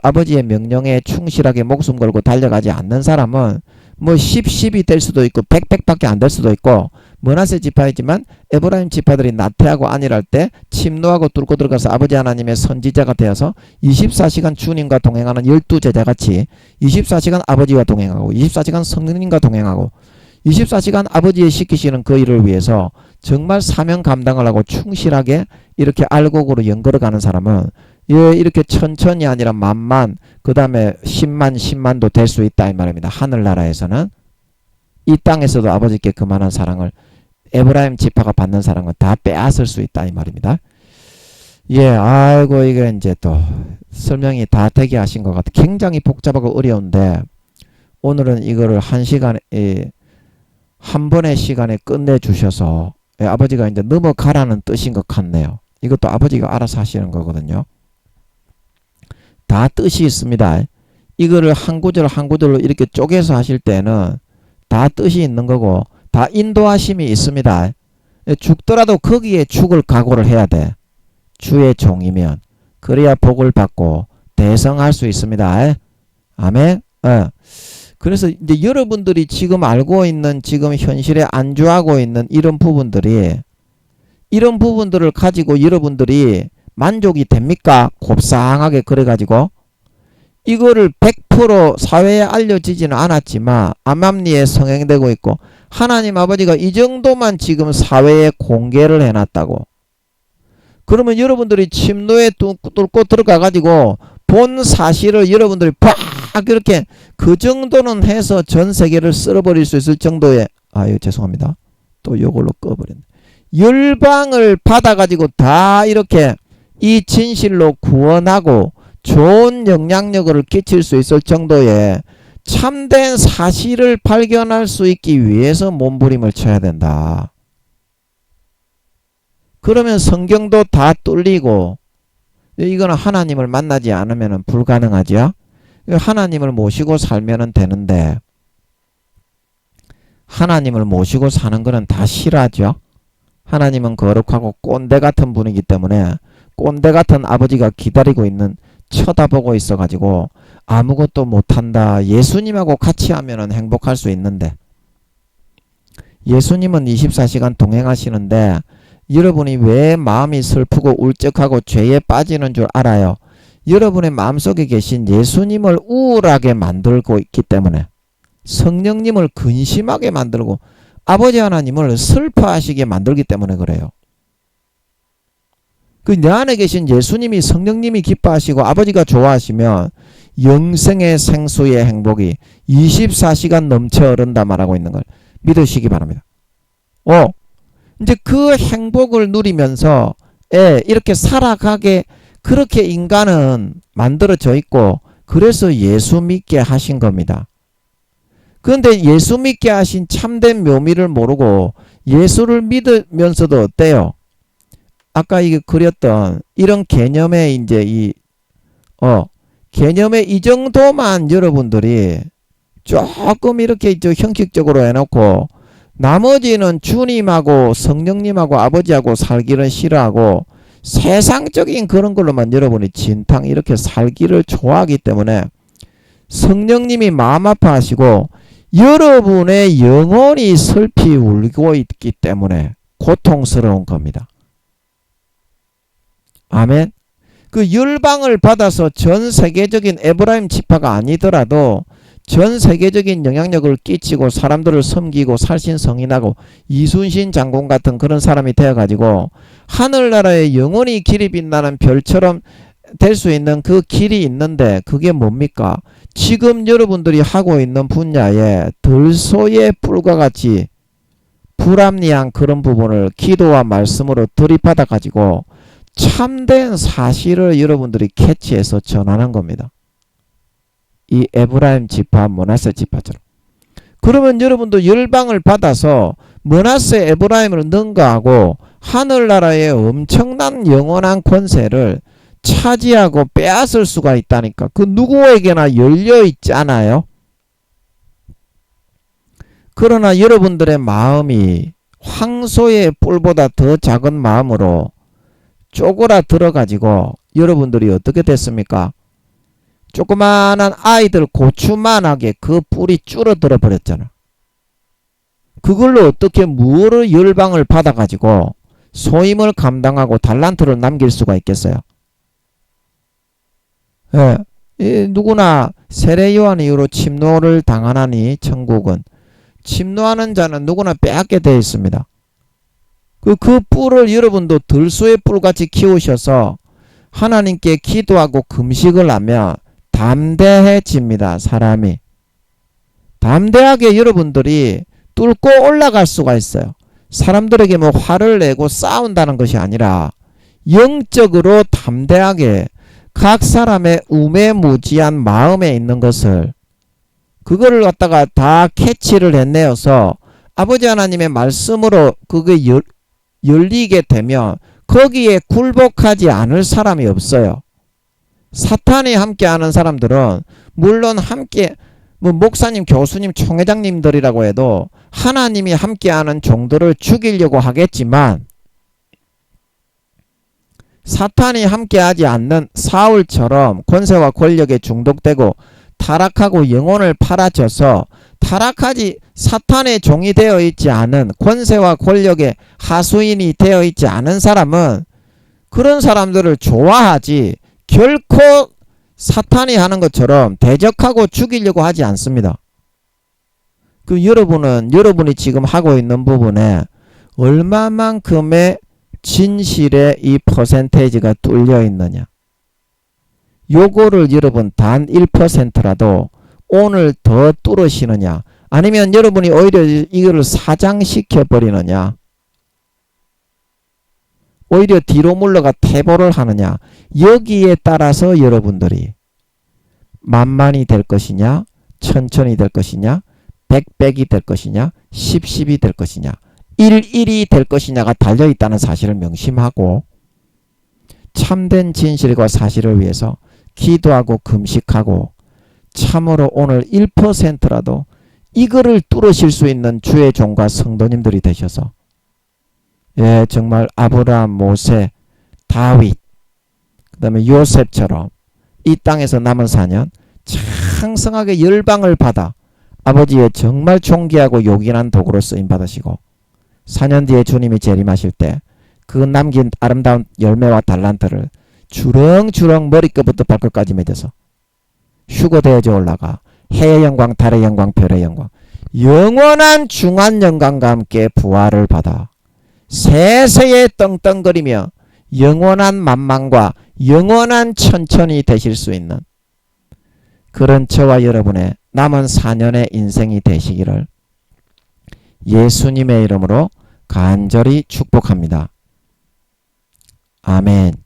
아버지의 명령에 충실하게 목숨 걸고 달려가지 않는 사람은 뭐 10, 10이 될 수도 있고 100, 100밖에 안 될 수도 있고 므낫세 지파이지만 에브라임 지파들이 나태하고 안일할 때 침노하고 뚫고 들어가서 아버지 하나님의 선지자가 되어서 24시간 주님과 동행하는 12제자같이 24시간 아버지와 동행하고 24시간 성령님과 동행하고 24시간 아버지의 시키시는 그 일을 위해서 정말 사명 감당을 하고 충실하게 이렇게 알곡으로 연걸어가는 사람은 이렇게 천천히 아니라 만만 그 다음에 10만 10만도 될 수 있다 이 말입니다. 하늘나라에서는 이 땅에서도 아버지께 그만한 사랑을 에브라임 지파가 받는 사랑은 다 빼앗을 수 있다 이 말입니다. 아이고 이게 이제 또 설명이 다 되게 하신 것 같아. 굉장히 복잡하고 어려운데 오늘은 이거를 한 번의 시간에 끝내주셔서 아버지가 이제 넘어가라는 뜻인 것 같네요. 이것도 아버지가 알아서 하시는 거거든요. 다 뜻이 있습니다. 이거를 한 구절 한 구절로 이렇게 쪼개서 하실 때는 다 뜻이 있는 거고 다 인도하심이 있습니다. 죽더라도 거기에 죽을 각오를 해야 돼. 주의 종이면 그래야 복을 받고 대성할 수 있습니다. 아멘. 그래서 이제 여러분들이 지금 알고 있는 지금 현실에 안주하고 있는 이런 부분들을 가지고 여러분들이 만족이 됩니까? 곱상하게 그래가지고 이거를 100% 사회에 알려지지는 않았지만 암암리에 성행되고 있고 하나님 아버지가 이 정도만 지금 사회에 공개를 해놨다고. 그러면 여러분들이 침노에 뚫고 들어가가지고 본 사실을 여러분들이 팍 이렇게 그 정도는 해서 전 세계를 쓸어버릴 수 있을 정도의 죄송합니다. 또 요걸로 꺼버렸네. 열방을 받아가지고 다 이렇게 이 진실로 구원하고 좋은 영향력을 끼칠 수 있을 정도의 참된 사실을 발견할 수 있기 위해서 몸부림을 쳐야 된다. 그러면 성경도 다 뚫리고 이거는 하나님을 만나지 않으면 불가능하죠. 하나님을 모시고 살면 되는데 하나님을 모시고 사는 거는 다 싫어하죠. 하나님은 거룩하고 꼰대 같은 분이기 때문에 꼰대 같은 아버지가 기다리고 있는 쳐다보고 있어가지고 아무것도 못한다. 예수님하고 같이 하면 행복할 수 있는데 예수님은 24시간 동행하시는데 여러분이 왜 마음이 슬프고 울적하고 죄에 빠지는 줄 알아요? 여러분의 마음속에 계신 예수님을 우울하게 만들고 있기 때문에 성령님을 근심하게 만들고 아버지 하나님을 슬퍼하시게 만들기 때문에 그래요. 내 안에 계신 예수님이 성령님이 기뻐하시고 아버지가 좋아하시면 영생의 생수의 행복이 24시간 넘쳐 흐른다 말하고 있는 걸 믿으시기 바랍니다. 이제 그 행복을 누리면서 이렇게 살아가게 그렇게 인간은 만들어져 있고 그래서 예수 믿게 하신 겁니다. 그런데 예수 믿게 하신 참된 묘미를 모르고 예수를 믿으면서도 어때요? 아까 이게 그렸던 이런 개념의 이제 개념의 이 정도만 여러분들이 조금 이렇게 형식적으로 해놓고 나머지는 주님하고 성령님하고 아버지하고 살기를 싫어하고 세상적인 그런 걸로만 여러분이 진탕 이렇게 살기를 좋아하기 때문에 성령님이 마음 아파하시고 여러분의 영혼이 슬피 울고 있기 때문에 고통스러운 겁니다. 아멘. 그 열방을 받아서 전 세계적인 에브라임 지파가 아니더라도 전 세계적인 영향력을 끼치고 사람들을 섬기고 살신성인하고 이순신 장군 같은 그런 사람이 되어가지고 하늘나라의 영원히 길이 빛나는 별처럼 될 수 있는 그 길이 있는데 그게 뭡니까? 지금 여러분들이 하고 있는 분야에 들소의 뿔과 같이 불합리한 그런 부분을 기도와 말씀으로 들이받아 가지고 참된 사실을 여러분들이 캐치해서 전하는 겁니다. 이 에브라임 지파, 므낫세 지파처럼. 그러면 여러분도 열방을 받아서 므낫세 에브라임을 능가하고 하늘나라의 엄청난 영원한 권세를 차지하고 빼앗을 수가 있다니까. 그 누구에게나 열려 있잖아요. 그러나 여러분들의 마음이 황소의 뿔보다 더 작은 마음으로 쪼그라 들어가지고 여러분들이 어떻게 됐습니까? 조그마한 아이들 고추만하게 그 뿔이 줄어들어 버렸잖아. 그걸로 어떻게 무엇을 열방을 받아가지고 소임을 감당하고 달란트를 남길 수가 있겠어요? 예, 누구나 세례 요한 이후로 침노를 당하나니 천국은 침노하는 자는 누구나 빼앗게 되어 있습니다. 그 뿔을 여러분도 들소의 뿔같이 키우셔서 하나님께 기도하고 금식을 하면 담대해집니다. 사람이 담대하게 여러분들이 뚫고 올라갈 수가 있어요. 사람들에게 뭐 화를 내고 싸운다는 것이 아니라 영적으로 담대하게 각 사람의 우매무지한 마음에 있는 것을 그거를 갖다가 다 캐치를 해내어서 아버지 하나님의 말씀으로 그게 열리게 되면 거기에 굴복하지 않을 사람이 없어요. 사탄이 함께하는 사람들은 물론 함께 뭐 목사님, 교수님, 총회장님들이라고 해도 하나님이 함께하는 종들을 죽이려고 하겠지만 사탄이 함께하지 않는 사울처럼 권세와 권력에 중독되고 타락하고 영혼을 팔아쳐서 타락하지 사탄의 종이 되어 있지 않은 권세와 권력의 하수인이 되어 있지 않은 사람은 그런 사람들을 좋아하지 결코 사탄이 하는 것처럼 대적하고 죽이려고 하지 않습니다. 여러분이 지금 하고 있는 부분에 얼마만큼의 진실의 이 퍼센테이지가 뚫려 있느냐. 요거를 여러분 단 1%라도 오늘 더 뚫으시느냐, 아니면 여러분이 오히려 이거를 사장시켜 버리느냐, 오히려 뒤로 물러가 퇴보를 하느냐, 여기에 따라서 여러분들이 만만이 될 것이냐, 천천히 될 것이냐, 백백이 될 것이냐, 십십이 될 것이냐, 일일이 될 것이냐가 달려있다는 사실을 명심하고 참된 진실과 사실을 위해서 기도하고 금식하고 참으로 오늘 1%라도 이거를 뚫으실 수 있는 주의 종과 성도님들이 되셔서 예, 정말 아브라함, 모세, 다윗, 그 다음에 요셉처럼 이 땅에서 남은 4년 창성하게 열방을 받아 아버지의 정말 존귀하고 요긴한 도구로 쓰임받으시고 4년 뒤에 주님이 재림하실 때 그 남긴 아름다운 열매와 달란트를 주렁주렁 머리끝부터 발끝까지 맺어서 휴거되어져 올라가 해의 영광, 달의 영광, 별의 영광, 영원한 중한 영광과 함께 부활을 받아 세세에 떵떵거리며 영원한 만망과 영원한 천천히 되실 수 있는 그런 저와 여러분의 남은 4년의 인생이 되시기를 예수님의 이름으로 간절히 축복합니다. 아멘.